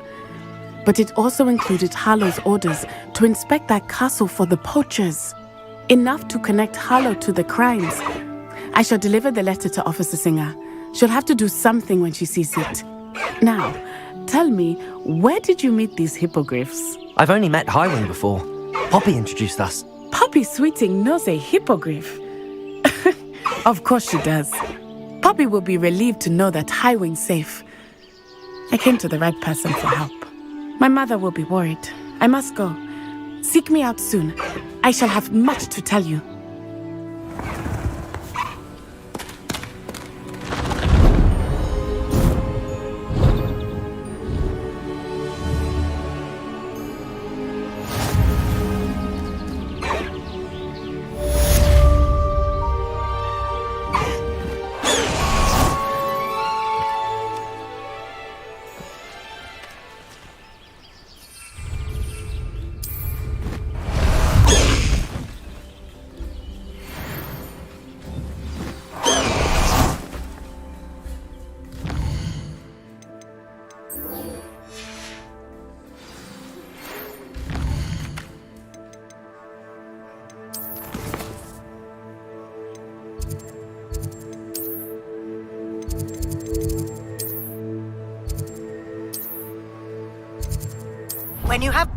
But it also included Hallow's orders to inspect that castle for the poachers. Enough to connect Hallow to the crimes. I shall deliver the letter to Officer Singer. She'll have to do something when she sees it. Now, tell me, where did you meet these hippogriffs? I've only met Highwing before. Poppy introduced us. Poppy Sweeting knows a hippogriff. Of course she does. Poppy will be relieved to know that Highwing's safe. I came to the right person for help. My mother will be worried. I must go. Seek me out soon. I shall have much to tell you. When you have...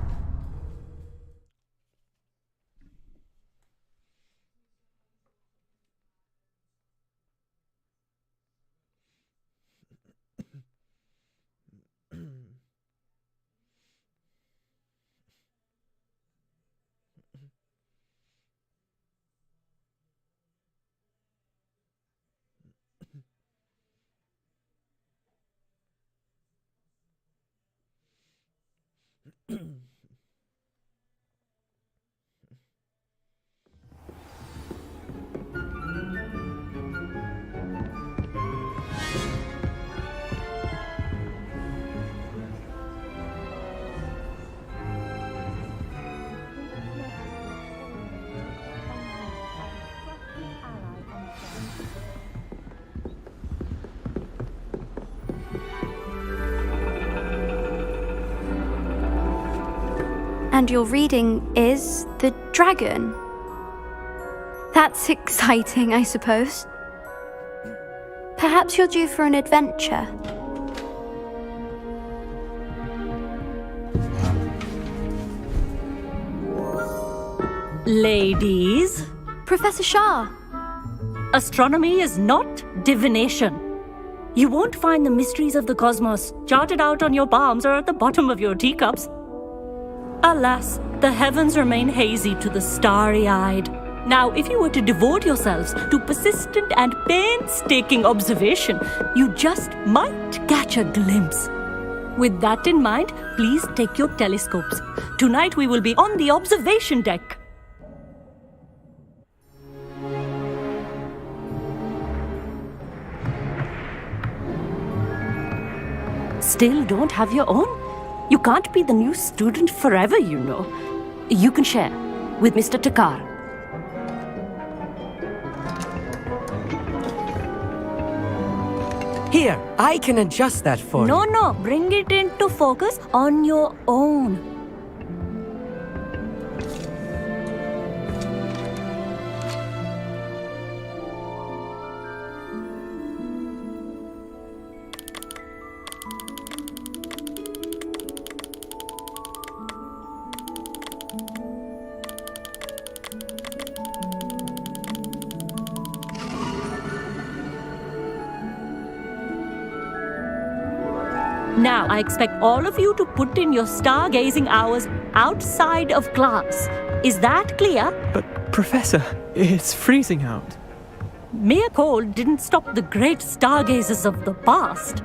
And your reading is the dragon. That's exciting, I suppose. Perhaps you're due for an adventure. Ladies. Professor Shah. Astronomy is not divination. You won't find the mysteries of the cosmos charted out on your palms or at the bottom of your teacups. Alas, the heavens remain hazy to the starry-eyed. Now, if you were to devote yourselves to persistent and painstaking observation, you just might catch a glimpse. With that in mind, please take your telescopes. Tonight we will be on the observation deck. Still don't have your own? You can't be the new student forever, you know. You can share with Mr. Takar. Here, I can adjust that for you. No, bring it into focus on your own. Now, I expect all of you to put in your stargazing hours outside of class. Is that clear? But, Professor, it's freezing out. Mere cold didn't stop the great stargazers of the past.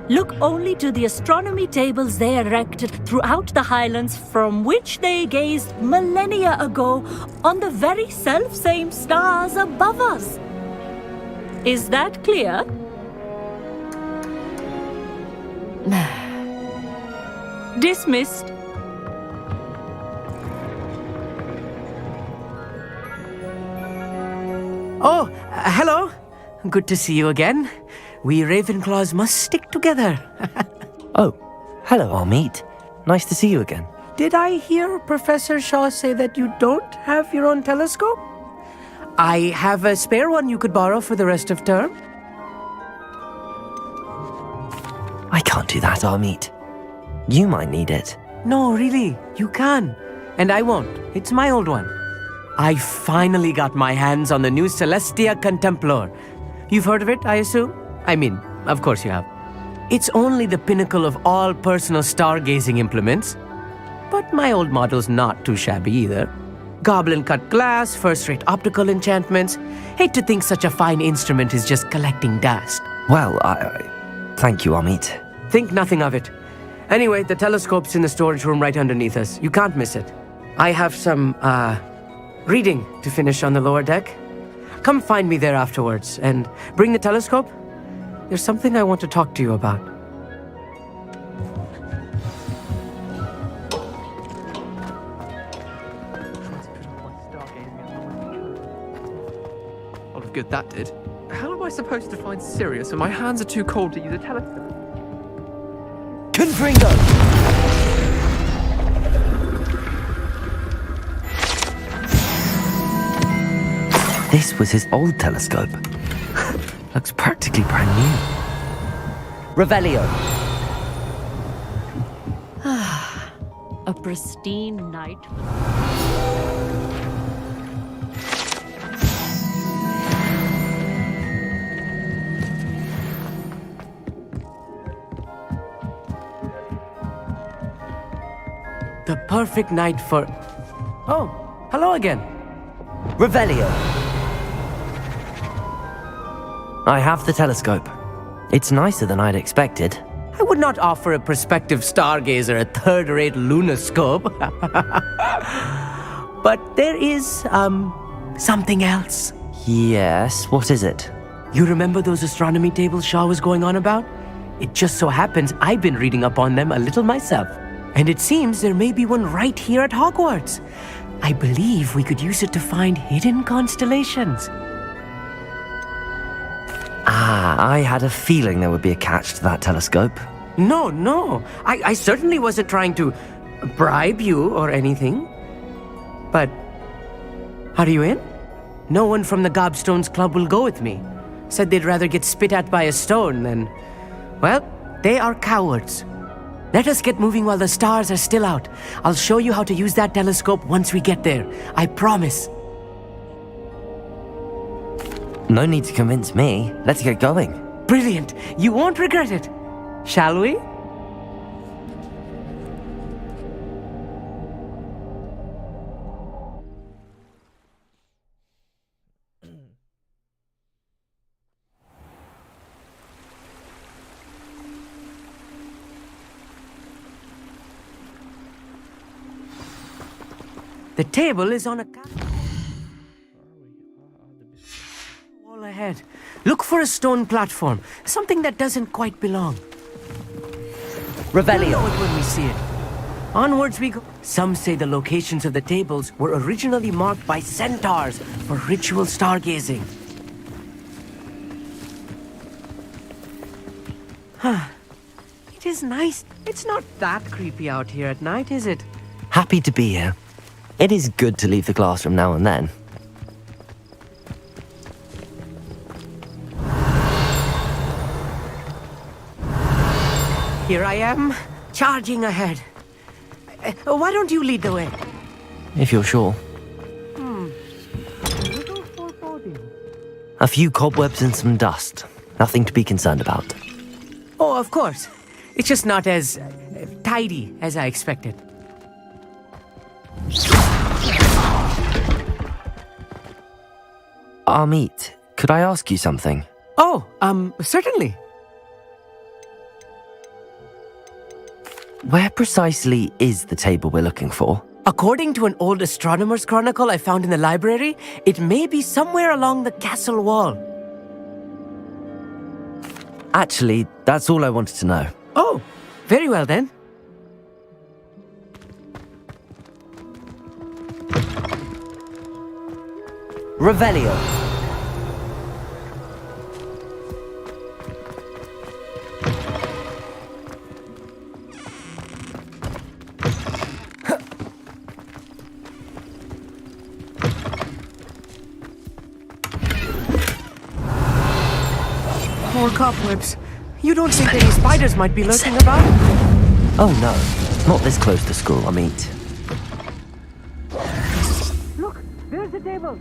Look only to the astronomy tables they erected throughout the highlands from which they gazed millennia ago on the very self-same stars above us. Is that clear? Dismissed. Oh, hello. Good to see you again. We Ravenclaws must stick together. Oh, hello, Amit. Nice to see you again. Did I hear Professor Shaw say that you don't have your own telescope? I have a spare one you could borrow for the rest of term. I can't do that, Amit. You might need it. No, really, you can. And I won't. It's my old one. I finally got my hands on the new Celestia Contemplar. You've heard of it, I assume? I mean, of course you have. It's only the pinnacle of all personal stargazing implements. But my old model's not too shabby either. Goblin-cut glass, first-rate optical enchantments. Hate to think such a fine instrument is just collecting dust. Well, thank you, Amit. Think nothing of it. Anyway, the telescope's in the storage room right underneath us. You can't miss it. I have some, reading to finish on the lower deck. Come find me there afterwards, and bring the telescope. There's something I want to talk to you about. All of good that did. How am I supposed to find Sirius when my hands are too cold to use a telescope? Confringo! This was his old telescope. Looks practically brand new. Revelio. A pristine night. The perfect night for... Oh, hello again. Revelio. I have the telescope. It's nicer than I'd expected. I would not offer a prospective stargazer a third-rate lunoscope. But there is, something else. Yes, what is it? You remember those astronomy tables Shaw was going on about? It just so happens I've been reading up on them a little myself. And it seems there may be one right here at Hogwarts. I believe we could use it to find hidden constellations. I had a feeling there would be a catch to that telescope. No. I certainly wasn't trying to bribe you or anything. But, are you in? No one from the Gobstones Club will go with me. said they'd rather get spit at by a stone than... Well, they are cowards. Let us get moving while the stars are still out. I'll show you how to use that telescope once we get there. I promise. No need to convince me. Let's get going. Brilliant. You won't regret it. Shall we? The table is on a wall ahead. Look for a stone platform, something that doesn't quite belong. Revelio. We'll know it when we see it. Onwards we go. Some say the locations of the tables were originally marked by centaurs for ritual stargazing. It is nice. It's not that creepy out here at night, is it? Happy to be here. It is good to leave the classroom now and then. Here I am, charging ahead. Why don't you lead the way? If you're sure. A few cobwebs and some dust. Nothing to be concerned about. Oh, of course. It's just not as tidy as I expected. Amit, could I ask you something? Oh, certainly. Where precisely is the table we're looking for? According to an old astronomer's chronicle I found in the library, it may be somewhere along the castle wall. Actually, that's all I wanted to know. Oh, very well then. Revelio. More cobwebs. You don't think any spiders might be lurking about? Oh no, not this close to school, Amit. Look, there's the table.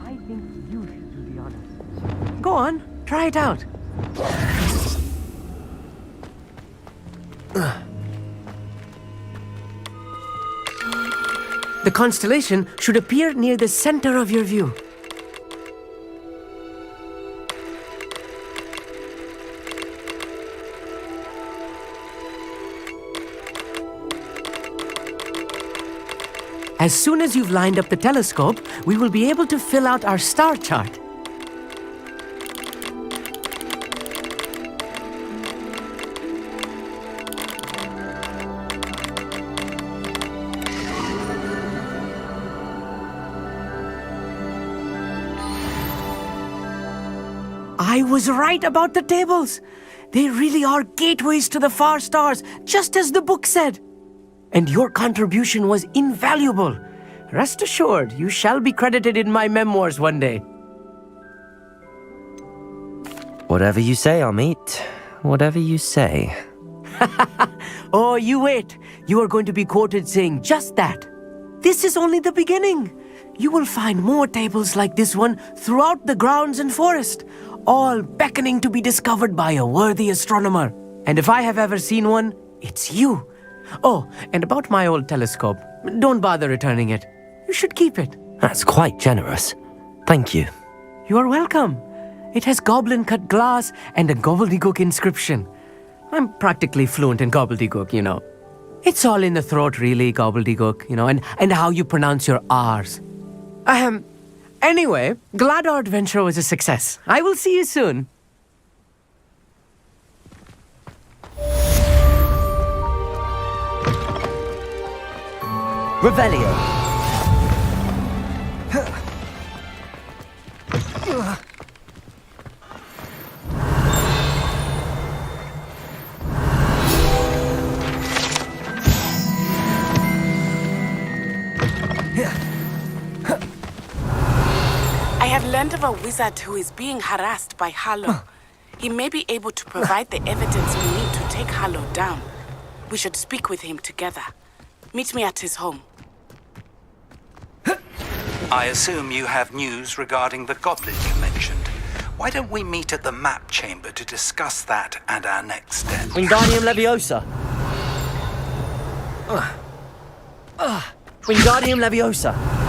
I think you should do the honors. Go on, try it out. The constellation should appear near the center of your view. As soon as you've lined up the telescope, we will be able to fill out our star chart. I was right about the tables. They really are gateways to the far stars, just as the book said. And your contribution was invaluable. Rest assured, you shall be credited in my memoirs one day. Whatever you say, Amit. Whatever you say. Oh, you wait. You are going to be quoted saying just that. This is only the beginning. You will find more tables like this one throughout the grounds and forest, all beckoning to be discovered by a worthy astronomer. And if I have ever seen one, it's you. Oh, and about my old telescope, don't bother returning it. You should keep it. That's quite generous. Thank you. You are welcome. It has goblin-cut glass and a gobbledygook inscription. I'm practically fluent in gobbledygook, you know. It's all in the throat, really, gobbledygook, you know, and how you pronounce your R's. Anyway, glad our adventure was a success. I will see you soon. Revelio. I have learned of a wizard who is being harassed by Harlow. He may be able to provide the evidence we need to take Harlow down. We should speak with him together. Meet me at his home. I assume you have news regarding the goblin you mentioned. Why don't we meet at the map chamber to discuss that and our next step? Wingardium Leviosa! Wingardium Leviosa!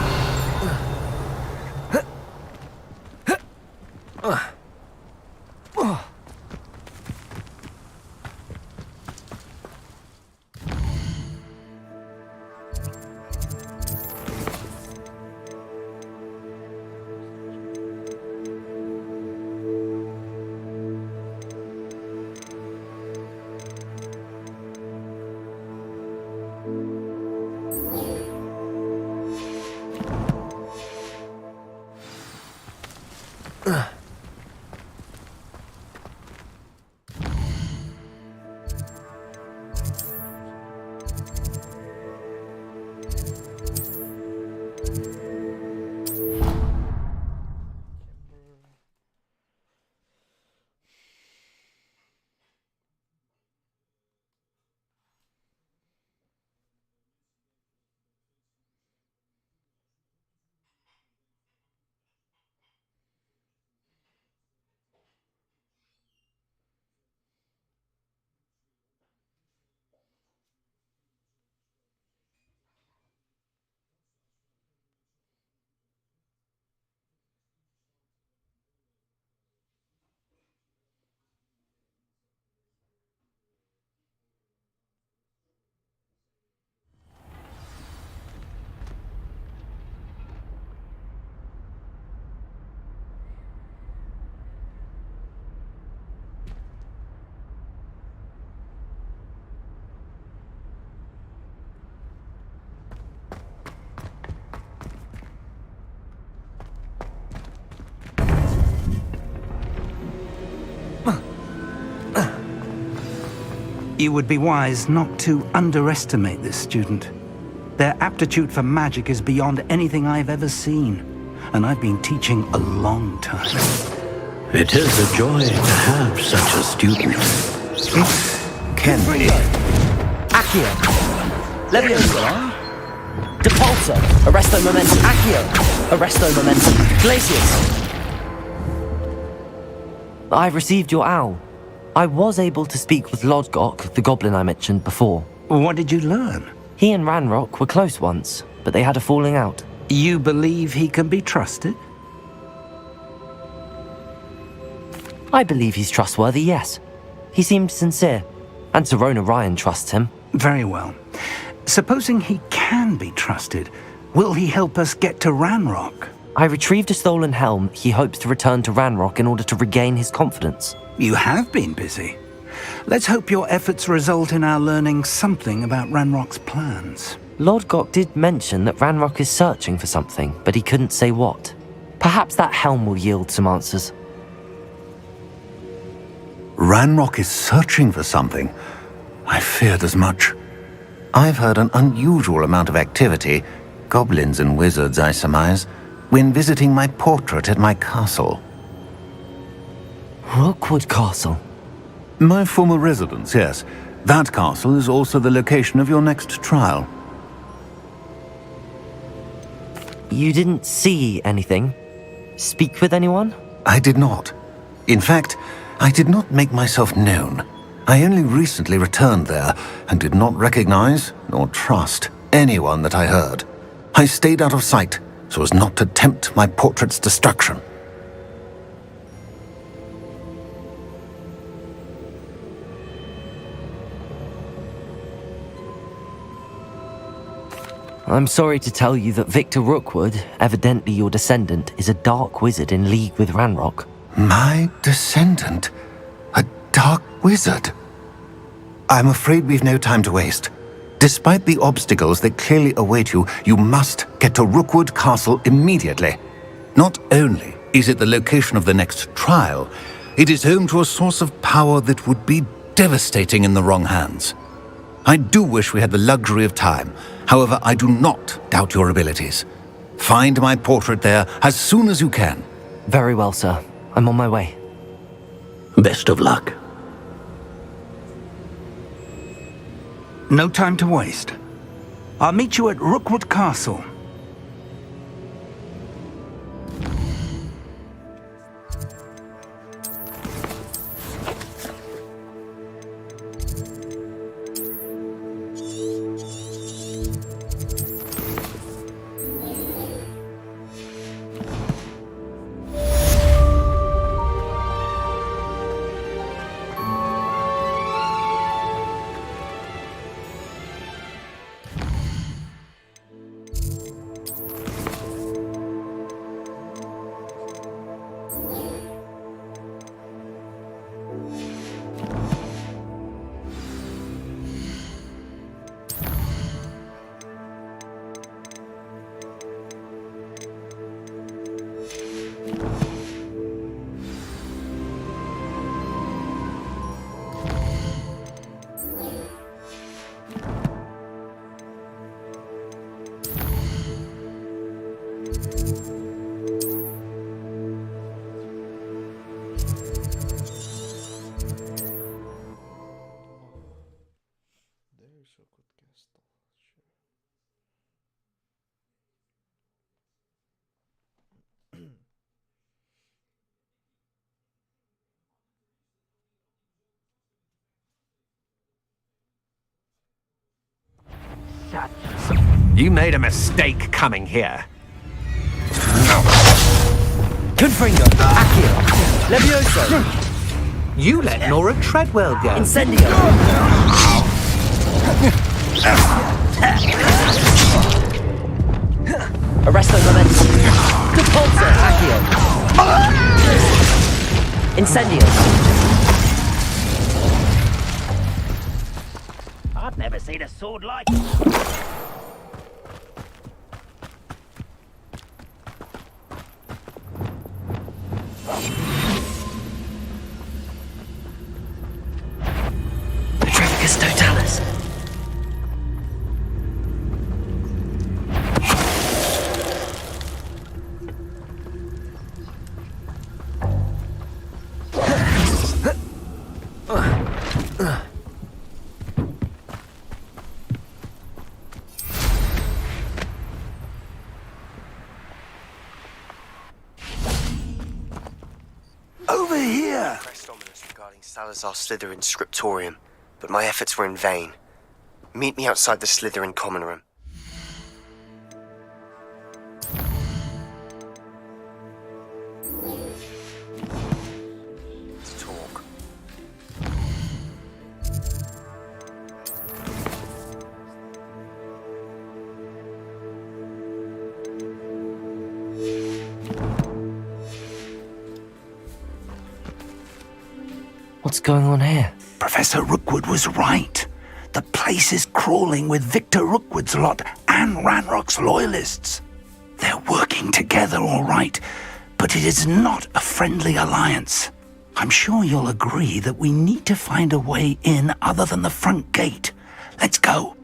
You would be wise not to underestimate this student. Their aptitude for magic is beyond anything I've ever seen, and I've been teaching a long time. It is a joy to have such a student. It can be. Accio! Leviosa! Depulso! Arresto Momentum! Accio! Arresto Momentum! Glacius! I've received your owl. I was able to speak with Lodgok, the goblin I mentioned before. What did you learn? He and Ranrock were close once, but they had a falling out. You believe he can be trusted? I believe he's trustworthy, yes. He seemed sincere, and Serona Ryan trusts him. Very well. Supposing he can be trusted, will he help us get to Ranrock? I retrieved a stolen helm. He hopes to return to Ranrock in order to regain his confidence. You have been busy. Let's hope your efforts result in our learning something about Ranrock's plans. Lodgok did mention that Ranrock is searching for something, but he couldn't say what. Perhaps that helm will yield some answers. Ranrock is searching for something? I feared as much. I've heard an unusual amount of activity, goblins and wizards, I surmise, when visiting my portrait at my castle. Rookwood Castle? My former residence, yes. That castle is also the location of your next trial. You didn't see anything? Speak with anyone? I did not. In fact, I did not make myself known. I only recently returned there and did not recognize nor trust anyone that I heard. I stayed out of sight so as not to tempt my portrait's destruction. I'm sorry to tell you that Victor Rookwood, evidently your descendant, is a dark wizard in league with Ranrock. My descendant? A dark wizard? I'm afraid we've no time to waste. Despite the obstacles that clearly await you, you must get to Rookwood Castle immediately. Not only is it the location of the next trial, it is home to a source of power that would be devastating in the wrong hands. I do wish we had the luxury of time. However, I do not doubt your abilities. Find my portrait there as soon as you can. Very well, sir. I'm on my way. Best of luck. No time to waste. I'll meet you at Rookwood Castle. You made a mistake coming here. Confringo! Accio! Levioso! You let Nora Treadwell go. Incendio! Arresto Momenti! Depulso! Accio! Incendio! I've never seen a sword like Petrificus Totalis! Over here! Pressed ominous regarding Salazar Slytherin's scriptorium, but my efforts were in vain. Meet me outside the Slytherin common room. Let's talk. What's going on here? Professor Rookwood was right. The place is crawling with Victor Rookwood's lot and Ranrock's loyalists. They're working together, all right, but it is not a friendly alliance. I'm sure you'll agree that we need to find a way in other than the front gate. Let's go.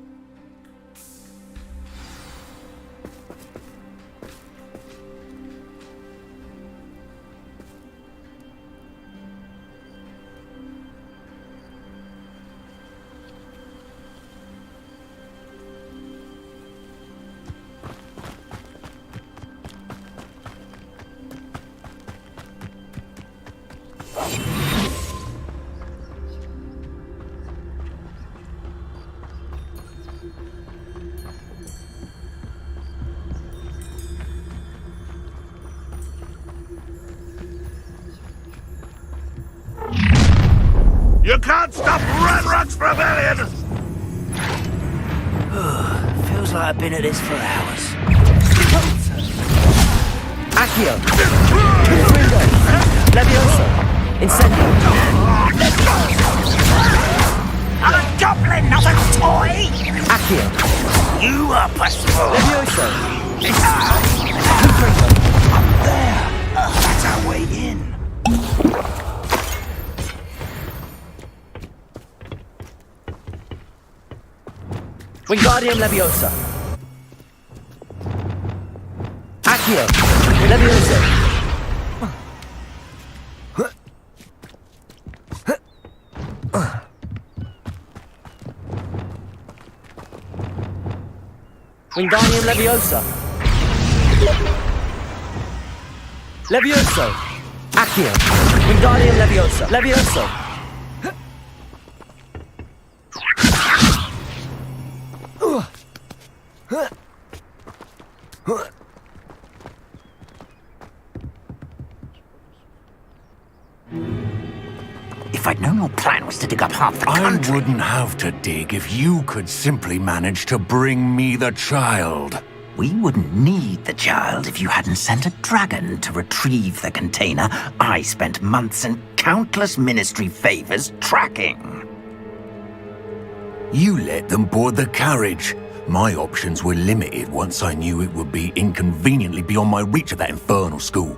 You can't stop Ranrock's rebellion! Feels like I've been at this for hours. Accio! Confringo! Levioso! Incendio! A goblin, not a toy! Accio! You are possible! Levioso! Confringo! Up there! That's our way in. Wingardium Leviosa! Accio! Levioso! Wingardium Leviosa! Levioso! Accio! Wingardium Leviosa! Levioso! If I'd known your plan was to dig up half the country... I wouldn't have to dig if you could simply manage to bring me the child. We wouldn't need the child if you hadn't sent a dragon to retrieve the container I spent months and countless ministry favors tracking. You let them board the carriage. My options were limited once I knew it would be inconveniently beyond my reach at that infernal school.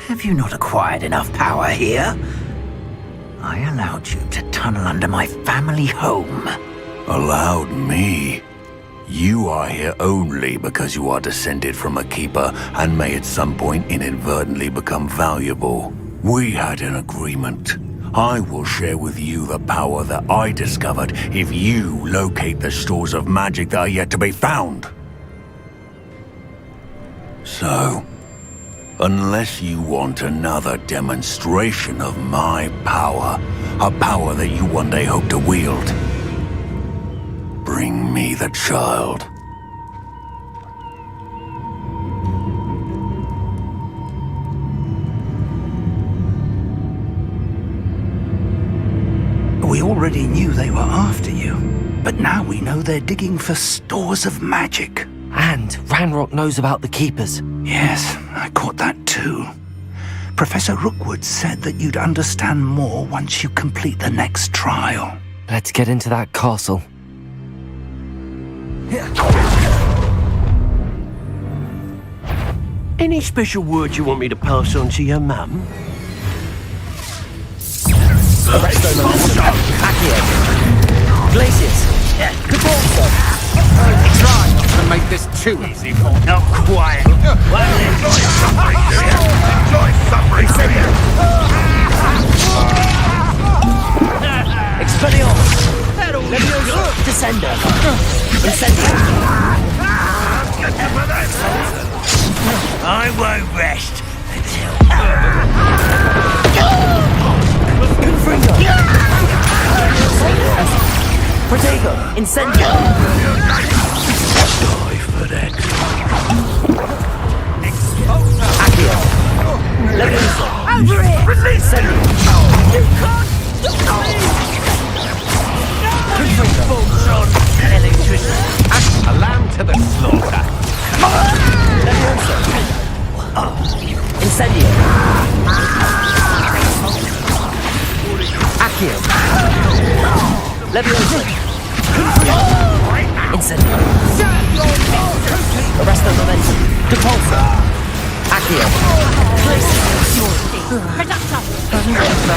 Have you not acquired enough power here? I allowed you to tunnel under my family home. Allowed me? You are here only because you are descended from a keeper and may at some point inadvertently become valuable. We had an agreement. I will share with you the power that I discovered if you locate the stores of magic that are yet to be found. So, unless you want another demonstration of my power, a power that you one day hope to wield, bring me the child. We already knew they were after you, but now we know they're digging for stores of magic. And Ranrock knows about the Keepers. Yes, I caught that too. Professor Rookwood said that you'd understand more once you complete the next trial. Let's get into that castle. Any special words you want me to pass on to your mum? Accio! Glacius! Cabalso! Try not to make this too easy for me. Not quiet. Enjoy suffering, do you? Enjoy suffering, do you? Expelliarmus! Levioso! Descender! Incendio! I won't rest until... Confringo! Protego! Incendio! Die for that. Accio! Levioso! Over it! Release! Incendio! You can't stop me! Confringo! Electricity. A lamb to the slaughter. Levioso! Incendio! Accio! Levioso! Incendio! Arresto momentum! Depulso! Accio!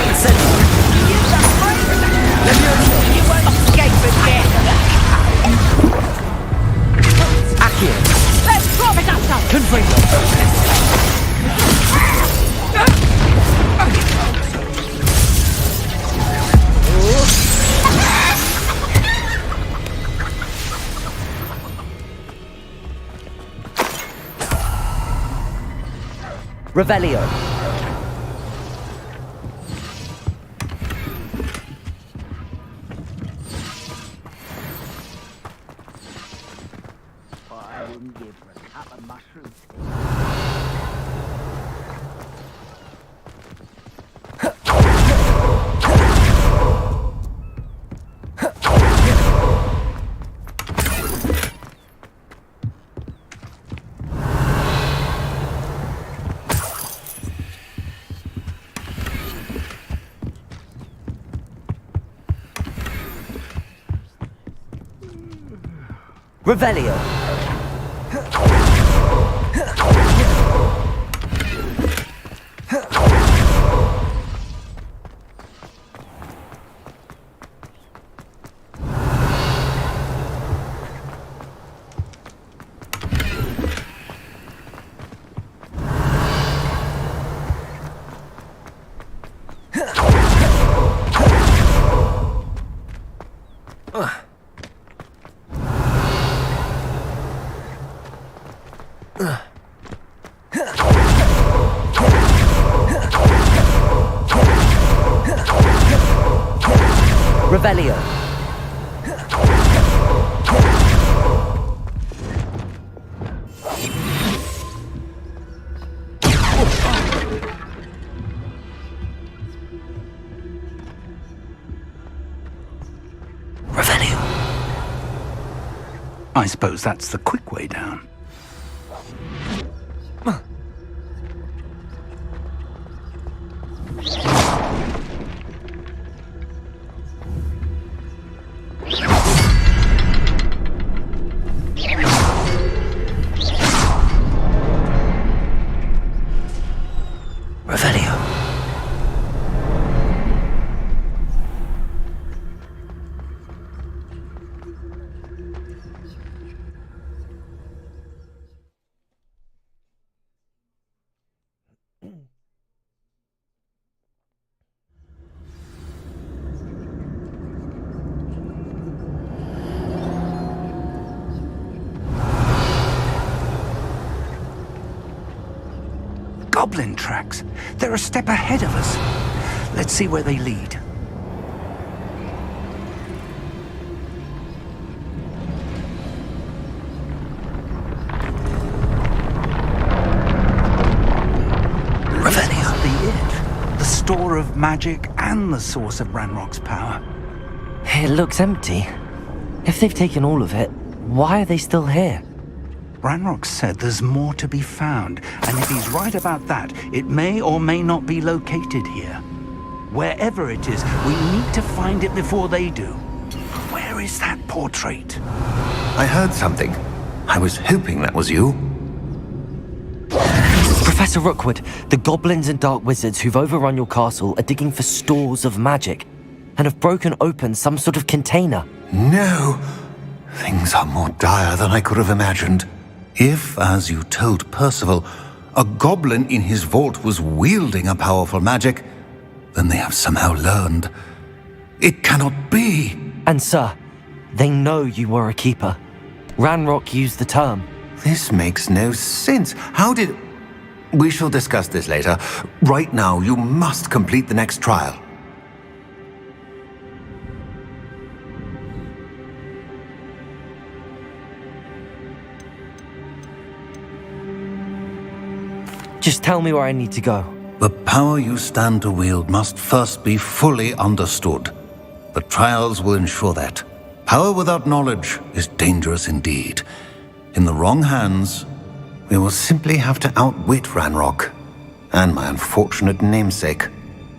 Incendio! Levioso! You won't escape again! Accio! Let's drop it up! Confringo! Revelio. I wouldn't give for a cup of mushrooms. Revelio. Revelio. Revelio. I suppose that's the quick way down. Revelio. Goblin tracks. They're a step ahead of us. Let's see where they lead. Revelio. The store of magic and the source of Ranrock's power. It looks empty. If they've taken all of it, why are they still here? Ranrock said there's more to be found, and if he's right about that, it may or may not be located here. Wherever it is, we need to find it before they do. Where is that portrait? I heard something. I was hoping that was you. Professor Rookwood, the goblins and dark wizards who've overrun your castle are digging for stores of magic and have broken open some sort of container. No! Things are more dire than I could have imagined. If, as you told Percival, a goblin in his vault was wielding a powerful magic, then they have somehow learned. It cannot be! And sir, they know you were a keeper. Ranrock used the term. This makes no sense. How did... We shall discuss this later. Right now, you must complete the next trial. Just tell me where I need to go. The power you stand to wield must first be fully understood. The trials will ensure that. Power without knowledge is dangerous indeed. In the wrong hands, we will simply have to outwit Ranrock and my unfortunate namesake.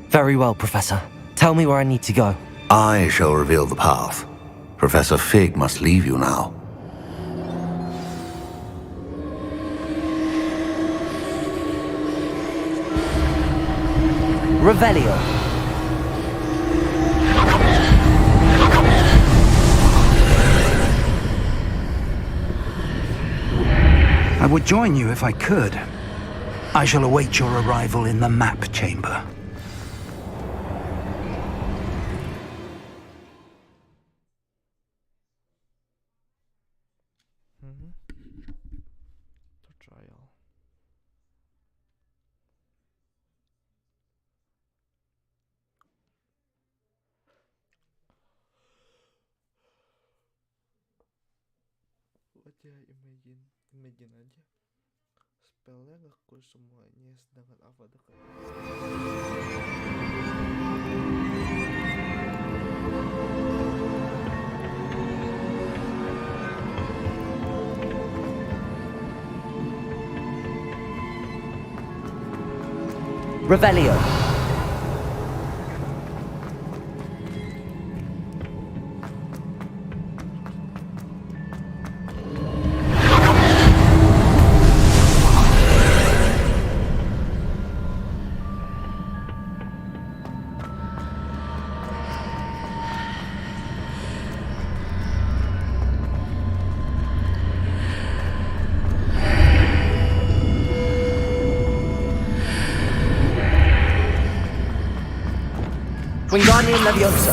Very well, Professor. Tell me where I need to go. I shall reveal the path. Professor Fig must leave you now. Revelio. I would join you if I could. I shall await your arrival in the map chamber. Trial. Aja imagine aja spellnya ngaku semuanya sedangkan Avada Revelio. Wingardium Leviosa.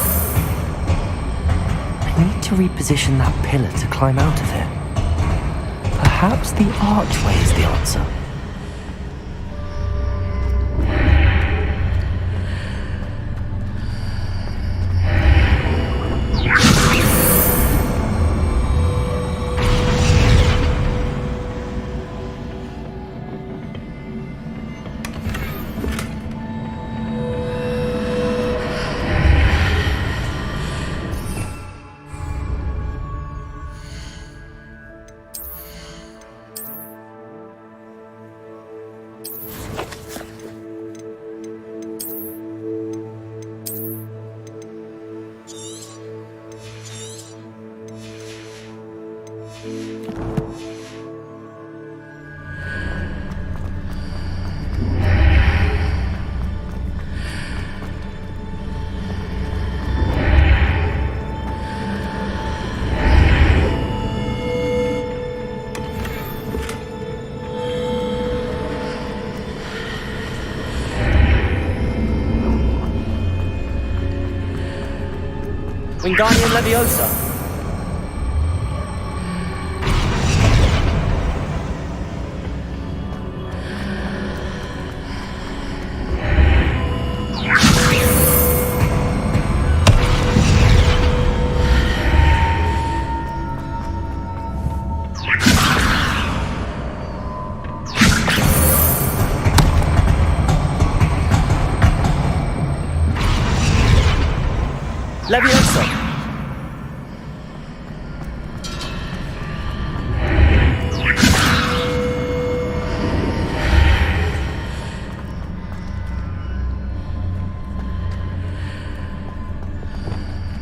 I need to reposition that pillar to climb out of it. Perhaps the archway is the answer. Wingardium Leviosa. Leviosa.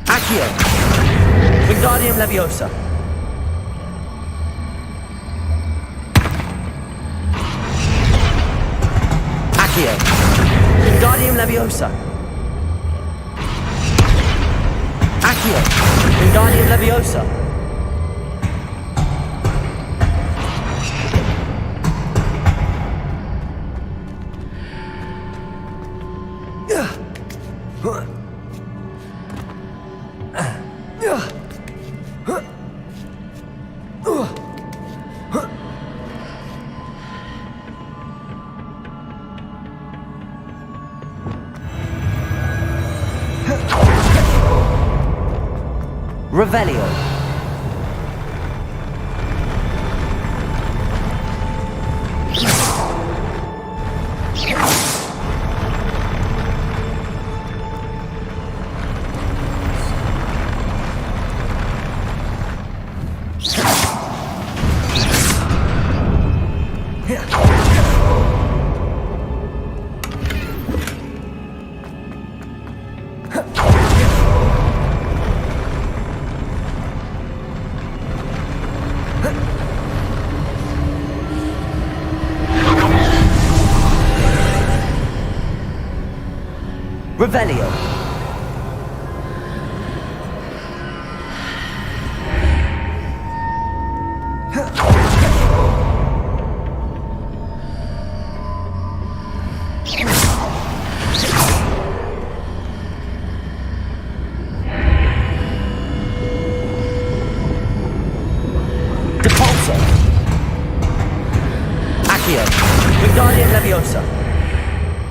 Accio. Wingardium Leviosa. Accio. Wingardium Leviosa. Accio. Wingardium Leviosa. Revelio. Revelio. Depulso. Accio. Wingardium Leviosa.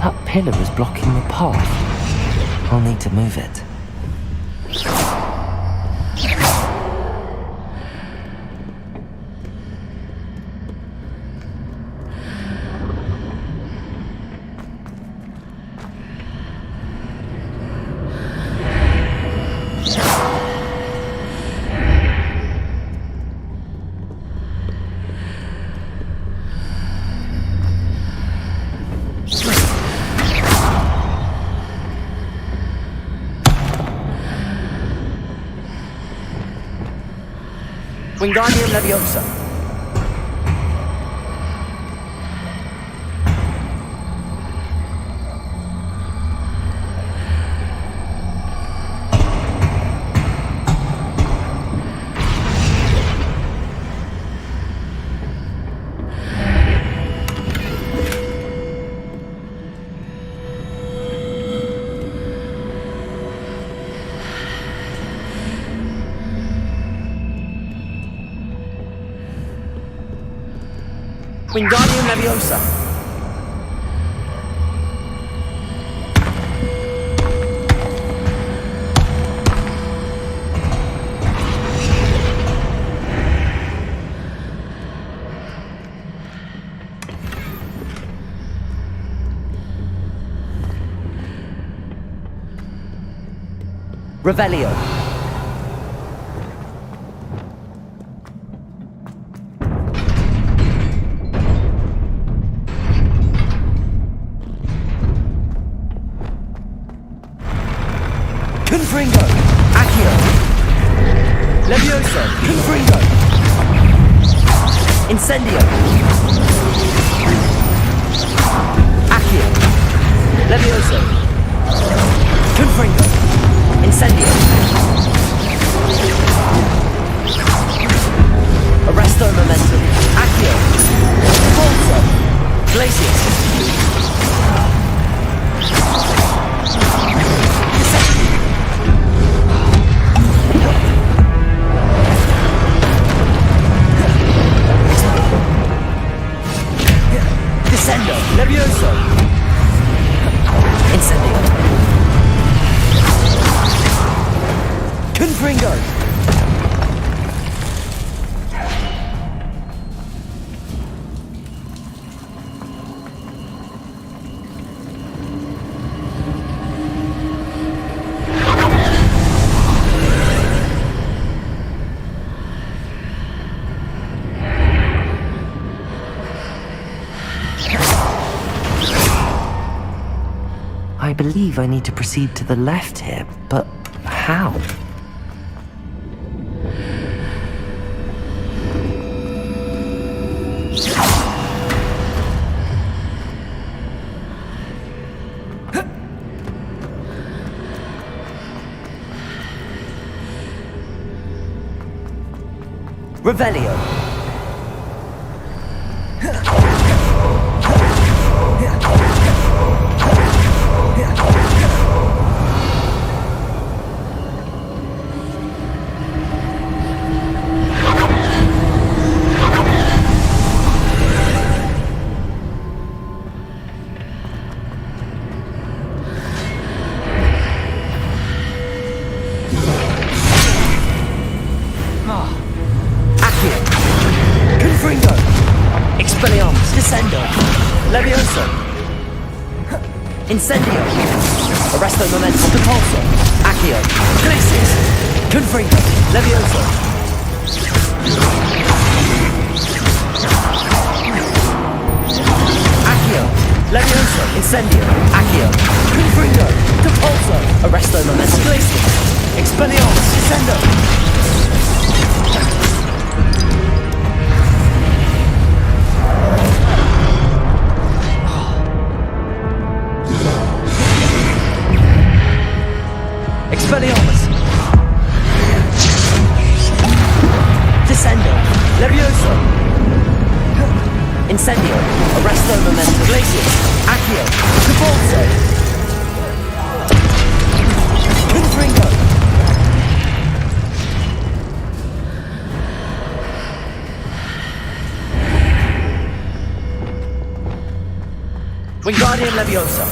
That pillar is blocking the path. I'll need to move it. Wingardium Leviosa. Wingardium Leviosa. Revelio. Confringo. Accio. Leviosa. Confringo. Incendio. Accio. Leviosa. Confringo. Incendio. Arresto Momentum. Accio. Forza. Glacius. I believe I need to proceed to the left here, but how? Revelio. Incendio! Arresto Momento! Depulso! Accio! Glacius! Confringo! Levioso! Accio! Levioso! Incendio! Accio! Confringo! Depulso! Arresto Momento! Glacius! Expelliarmus! Descendo! Expelliarmus! Descendo! Levioso! Incendio! Arresto Momento! Glacius! Accio! Depulso! Confringo! Wingardium Leviosa!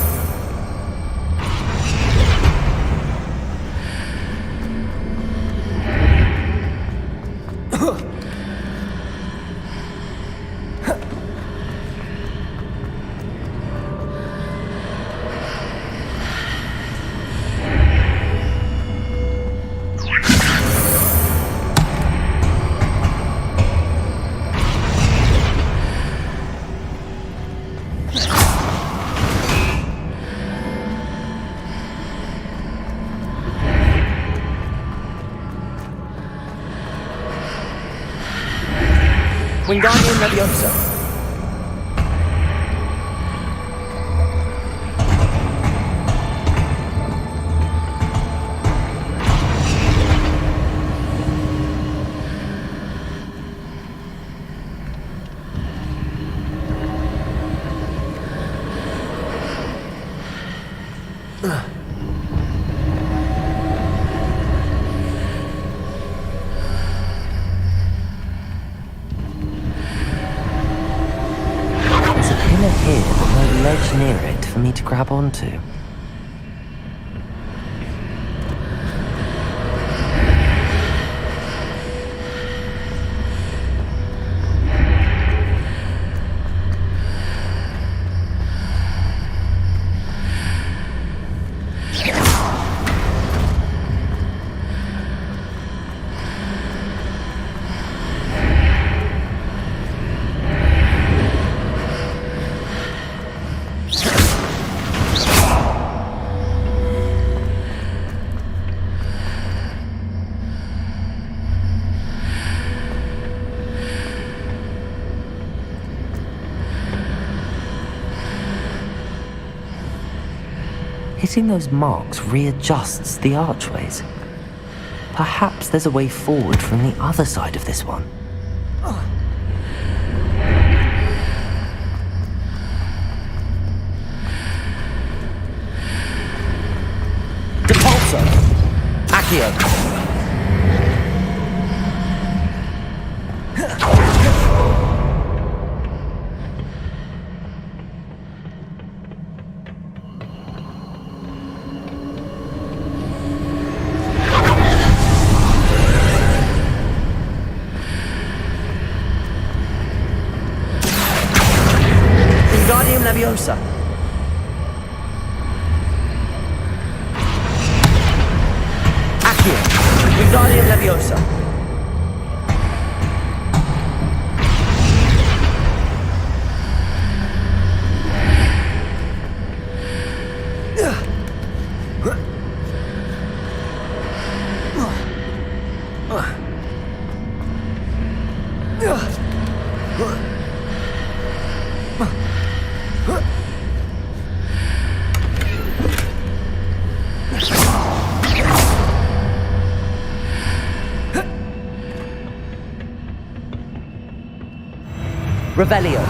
Wingardium Leviosa! Near it for me to grab onto. Hitting those marks readjusts the archways. Perhaps there's a way forward from the other side of this one. Depulso! Accio! Leviosa. Accio! Wingardium Leviosa. Ugh. Revelio.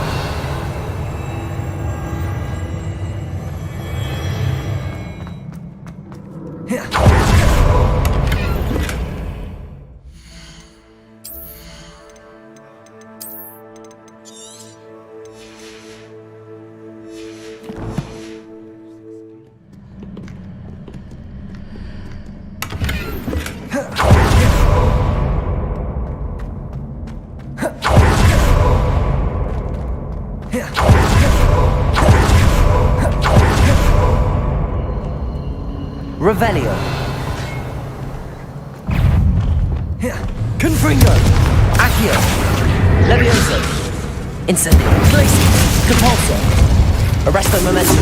Revelio. Confringo. Accio. Levioso. Incendio. Glacius. Compulso. Arresto momentum.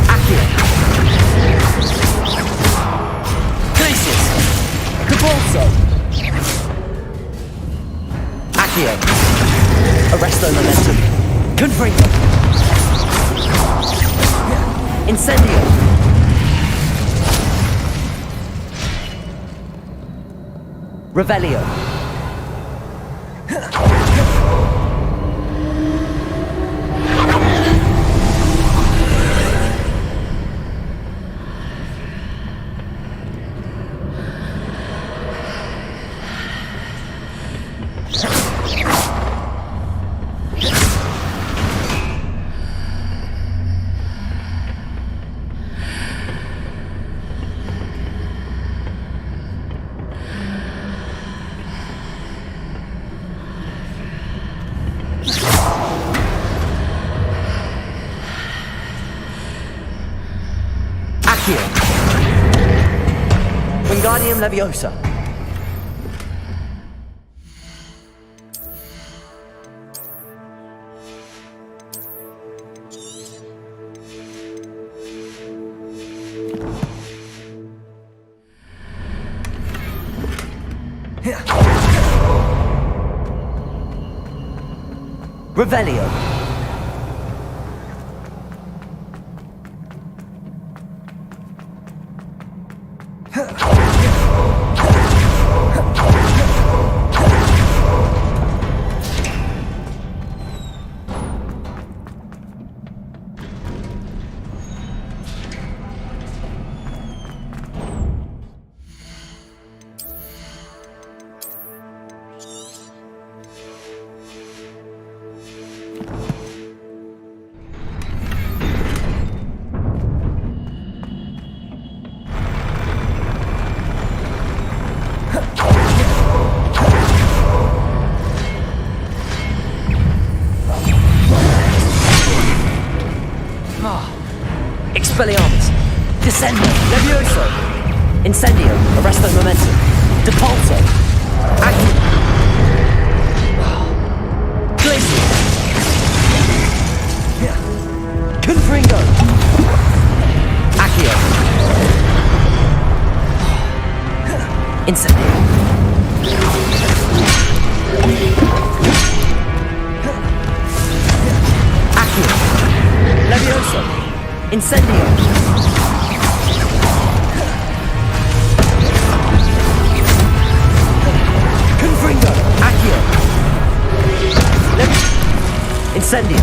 Accio. Glacius. Compulso. Accio. Arresto momentum. Confringo. Incendio. Revelio. Wingardium Leviosa. Revelio. Expelliarmus. Descendo. Levioso. Incendio. Arresto momentum. Depulso. Accio. Glacius. Confringo. Accio. Incendio. Accio. Levioso. Incendio. Confringo. Accio. Incendio.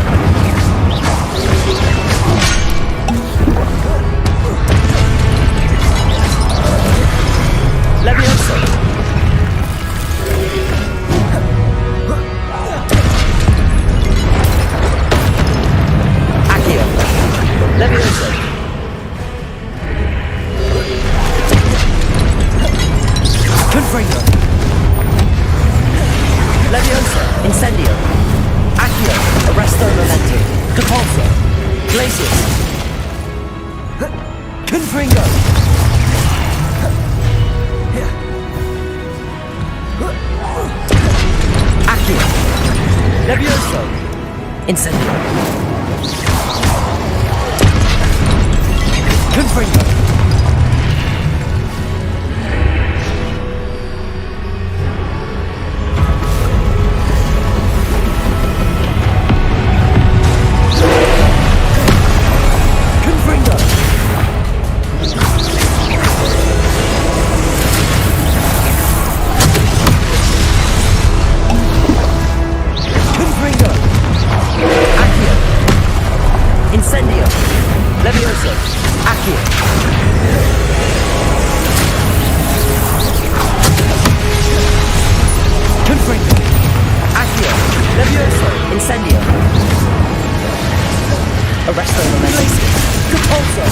Levioso. Accio. Levioso. Confringo. Levioso. Incendio. Accio. Arresto momentum. Depulso. Glacius. Confringo. Accio. Levioso. Incendio. Confringo. Levioso. Accio. Confringo. Accio. Levioso. Incendio. Arresto Momentum. Compulso.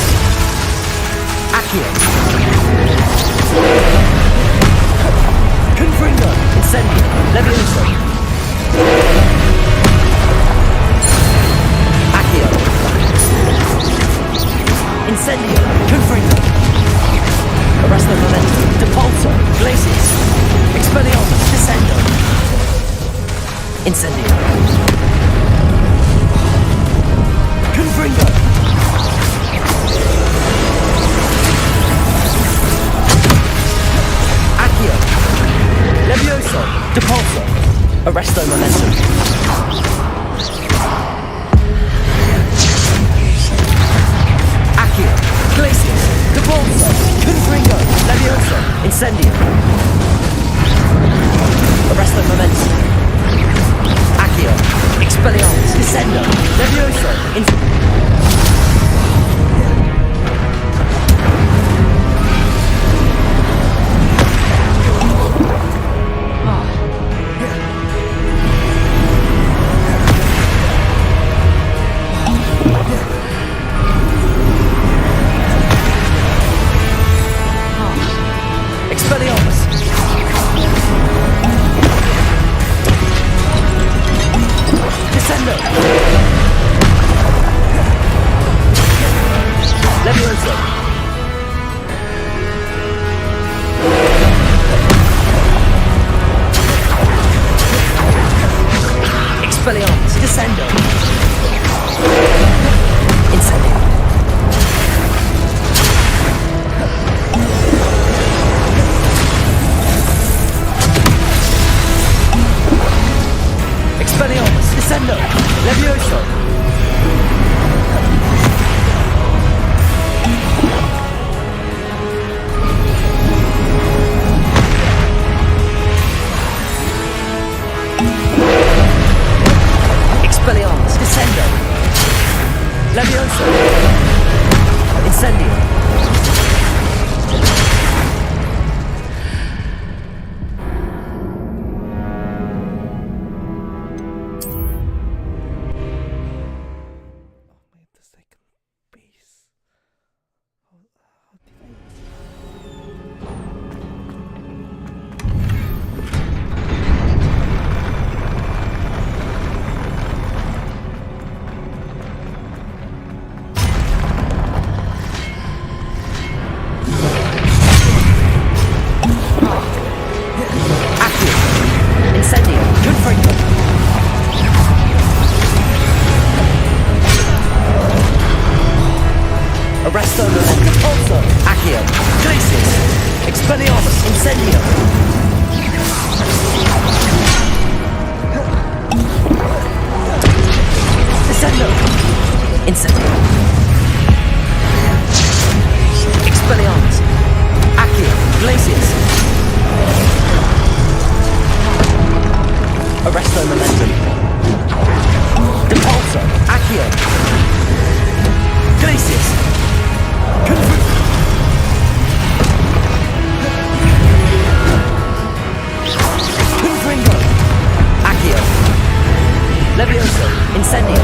Accio. Confringo. Incendio. Levioso. Accio. Incendio. Confringo. Arresto Momentum. Depulso. Glacius. Expelliarmus. Descendo. Incendio. Confringo. Accio. Levioso. Depulso. Arresto Momentum. Accio. Glacius. Depulso. Confringo. Levioso. Incendio. Arresto Momentum. Accio. Expelliarmus. Descendo. Levioso. Expelliarmus. Descendo. Levioso. Expelliarmus. Descendo. Incendio. Expelliarmus. Descendo. Levioso. Expelliarmus. Descendo. Levioso. Incendio. Arresto Momentum. Depulso. Accio. Glacius. Expelliarmus. Incendio. Descendo. Incendio. Expelliarmus. Accio. Glacius. Arresto Momentum. Depulso. Accio. Glacius. Confringo. Accio. Levioso. Incendio.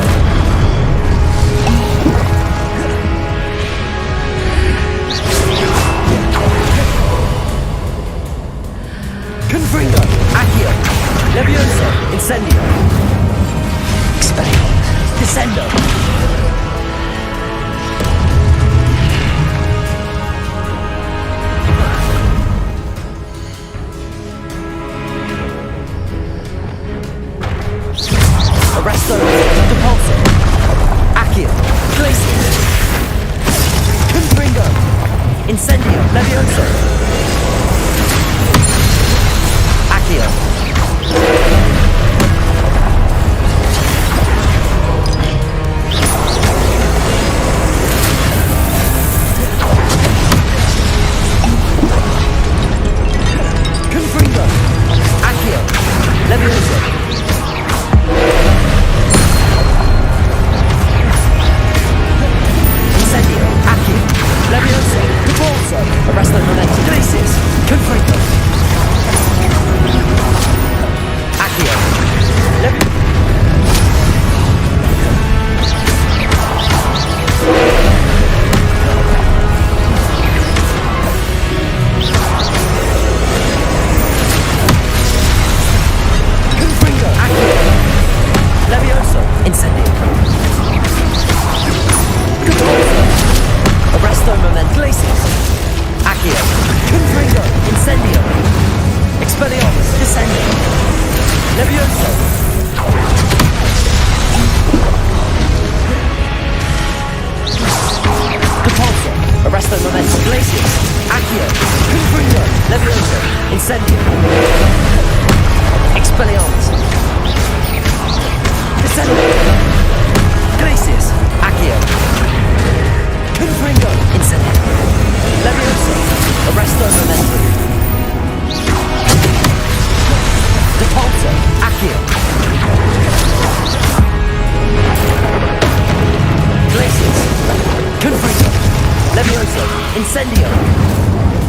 Confringo. Accio. Levioso. Incendio. Expelliarmus. Descendo. Arresto. Depulso. Accio. Glacius. Confringo. Incendio. Levioso. Accio. Confringo. Accio. Levioso. Incendio. Levioso! Depulso! Arresto Momentum! Glacius! Accio! Confringo! Levioso! Incendio! Expelliarmus! Descendo! Glacius! Accio! Confringo! Incendio! Levioso! Arresto Momentum! Depulso! Accio! Glacius! Confringo! Levioso! Incendio!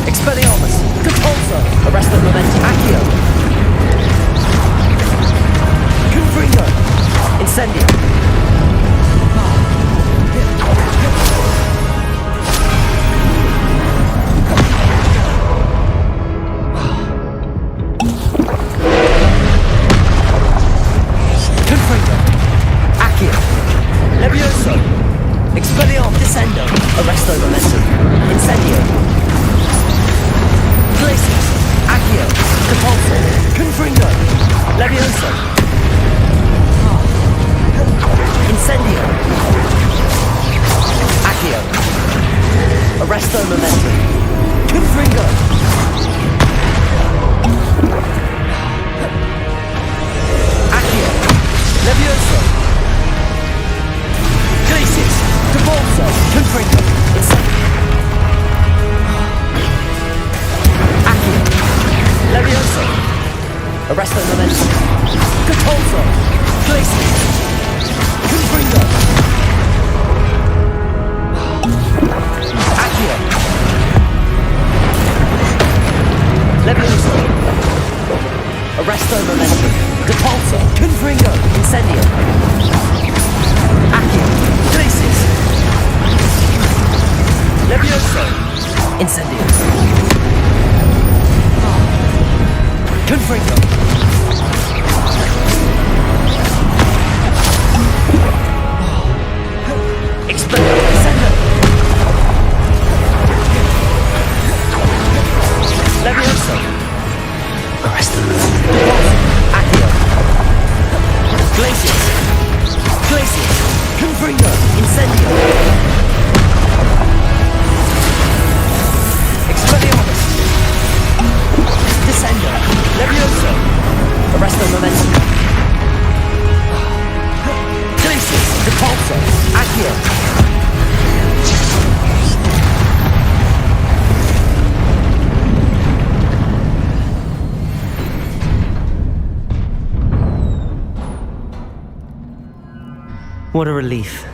Expelliarmus! Depulso! Arresto Momentum! Accio! Confringo! Incendio! Confringo! Accio! Levioso! Expelliarmus! Descendo! Arresto Momentum! Incendio! Glacius! Accio! Depulso! Confringo! Levioso! Incendio! Accio! Arresto Momentum! Confringo! Accio! Levioso! Glacius! Depulso! Confringo! Incendio! Accio! Levioso! Arresto Momentum! Depulso! Glacius! Confringo! Accio! Levioso! Arresto Momentum! Depulso! Confringo! Incendio! Accio! Glacius! Levioso! Incendio! Confringo! Expelliarmus! Descendo! Levioso! Arresto Momentum! Accio! Glacius! Glacius! Confringo! Incendio! Expelliarmus! Descendo! Levioso! Arresto Momentum! Glacius! Depulso! Accio! What a relief.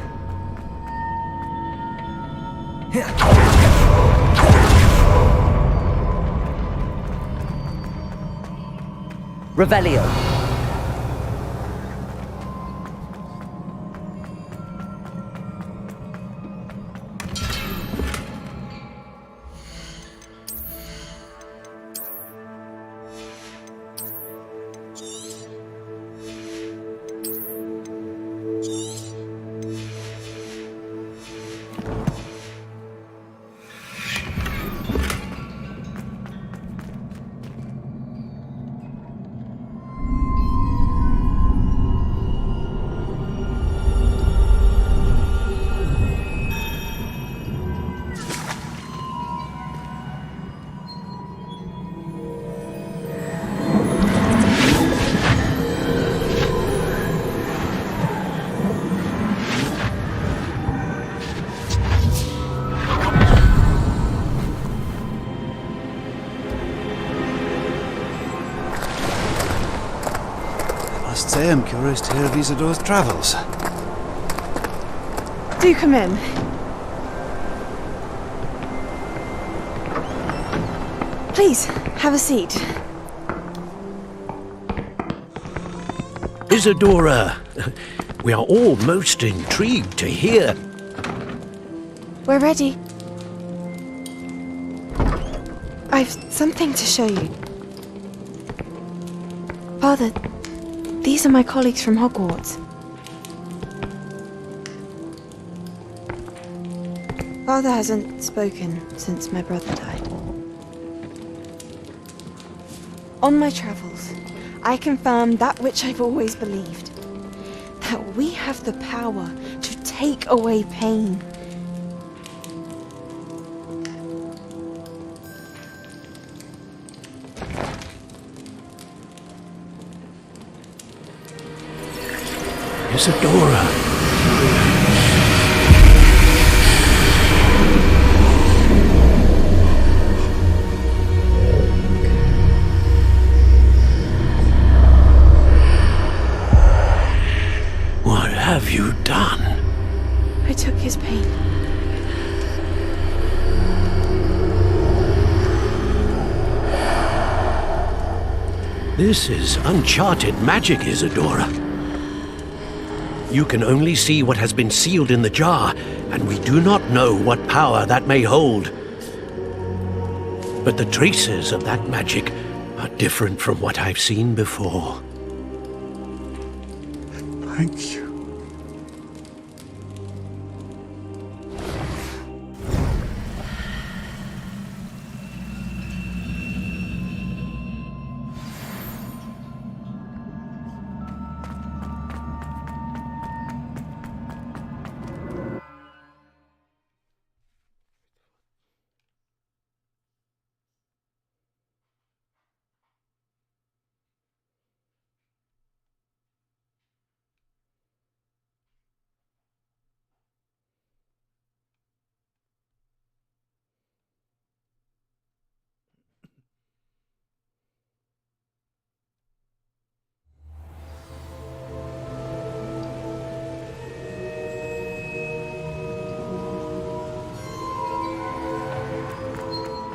Revelio! must say I'm curious to hear of Isidore's travels. Do come in. Please, have a seat. Isidora, we are all most intrigued to hear. We're ready. I've something to show you. Father, these are my colleagues from Hogwarts. Father hasn't spoken since my brother died. On my travels, I confirm that which I've always believed. That we have the power to take away pain. Isadora. What have you done? I took his pain. This is uncharted magic, Isadora. You can only see what has been sealed in the jar, and we do not know what power that may hold. But the traces of that magic are different from what I've seen before. Thank you.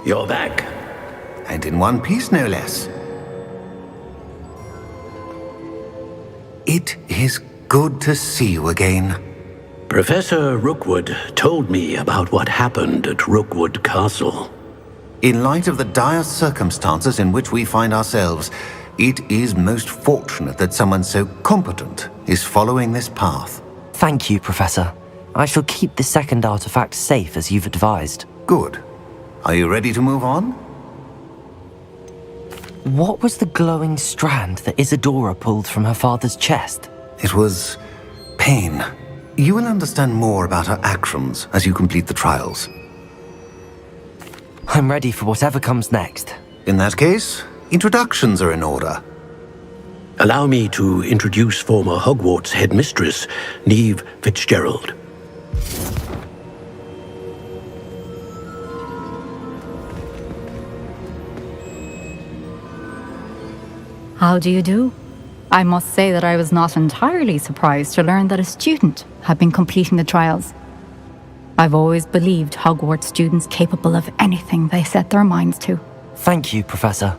You're back. And in one piece, no less. It is good to see you again. Professor Rookwood told me about what happened at Rookwood Castle. In light of the dire circumstances in which we find ourselves, it is most fortunate that someone so competent is following this path. Thank you, Professor. I shall keep the second artifact safe as you've advised. Good. Are you ready to move on? What was the glowing strand that Isadora pulled from her father's chest? It was pain. You will understand more about her actions as you complete the trials. I'm ready for whatever comes next. In that case, introductions are in order. Allow me to introduce former Hogwarts headmistress, Neve Fitzgerald. How do you do? I must say that I was not entirely surprised to learn that a student had been completing the trials. I've always believed Hogwarts students capable of anything they set their minds to. Thank you, Professor.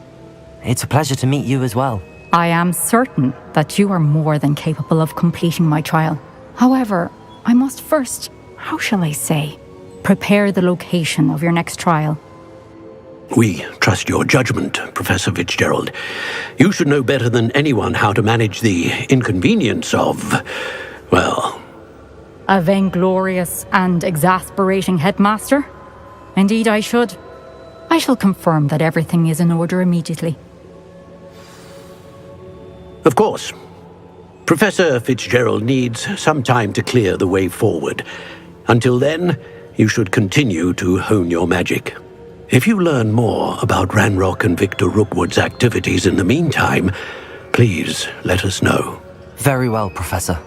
It's a pleasure to meet you as well. I am certain that you are more than capable of completing my trial. However, I must first, how shall I say, prepare the location of your next trial. We trust your judgment, Professor Fitzgerald. You should know better than anyone how to manage the inconvenience of, well... A vainglorious and exasperating headmaster? Indeed I should. I shall confirm that everything is in order immediately. Of course. Professor Fitzgerald needs some time to clear the way forward. Until then, you should continue to hone your magic. If you learn more about Ranrock and Victor Rookwood's activities in the meantime, please let us know. Very well, Professor.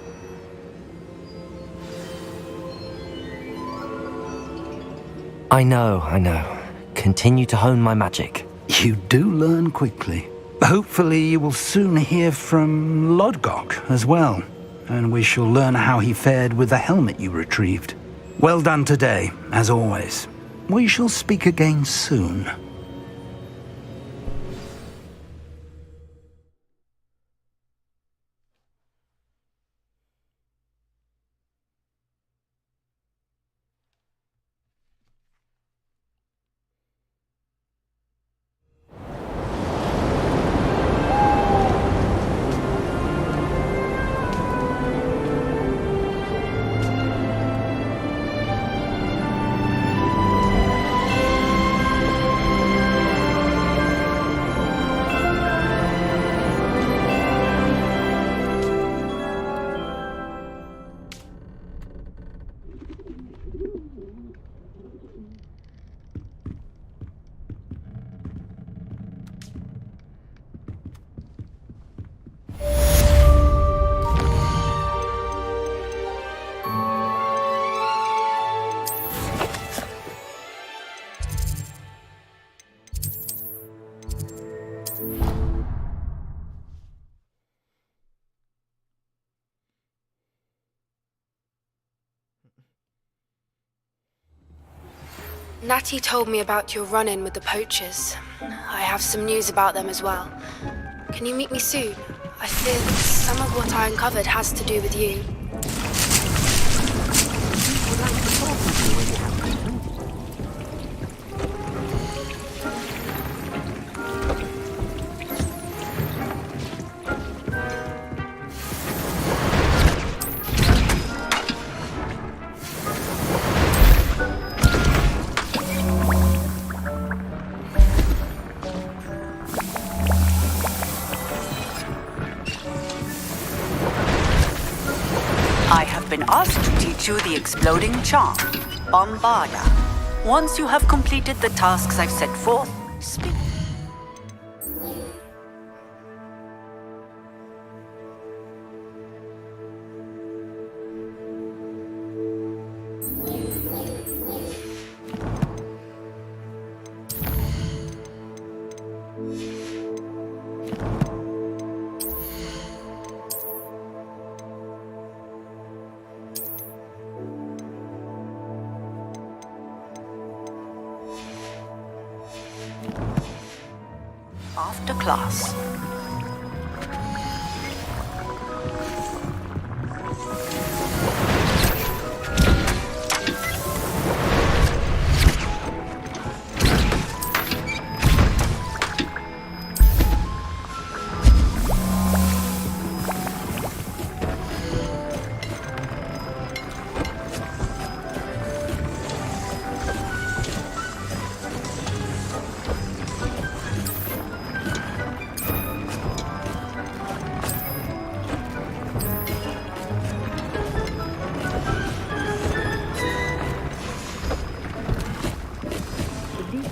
I know. Continue to hone my magic. You do learn quickly. Hopefully you will soon hear from Lodgok as well, and we shall learn how he fared with the helmet you retrieved. Well done today, as always. We shall speak again soon. Natty told me about your run-in with the poachers. I have some news about them as well. Can you meet me soon? I fear that some of what I uncovered has to do with you. I have been asked to teach you the exploding charm, Bombarda. Once you have completed the tasks I've set forth, speak. After class.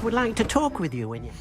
Would like to talk with you when you...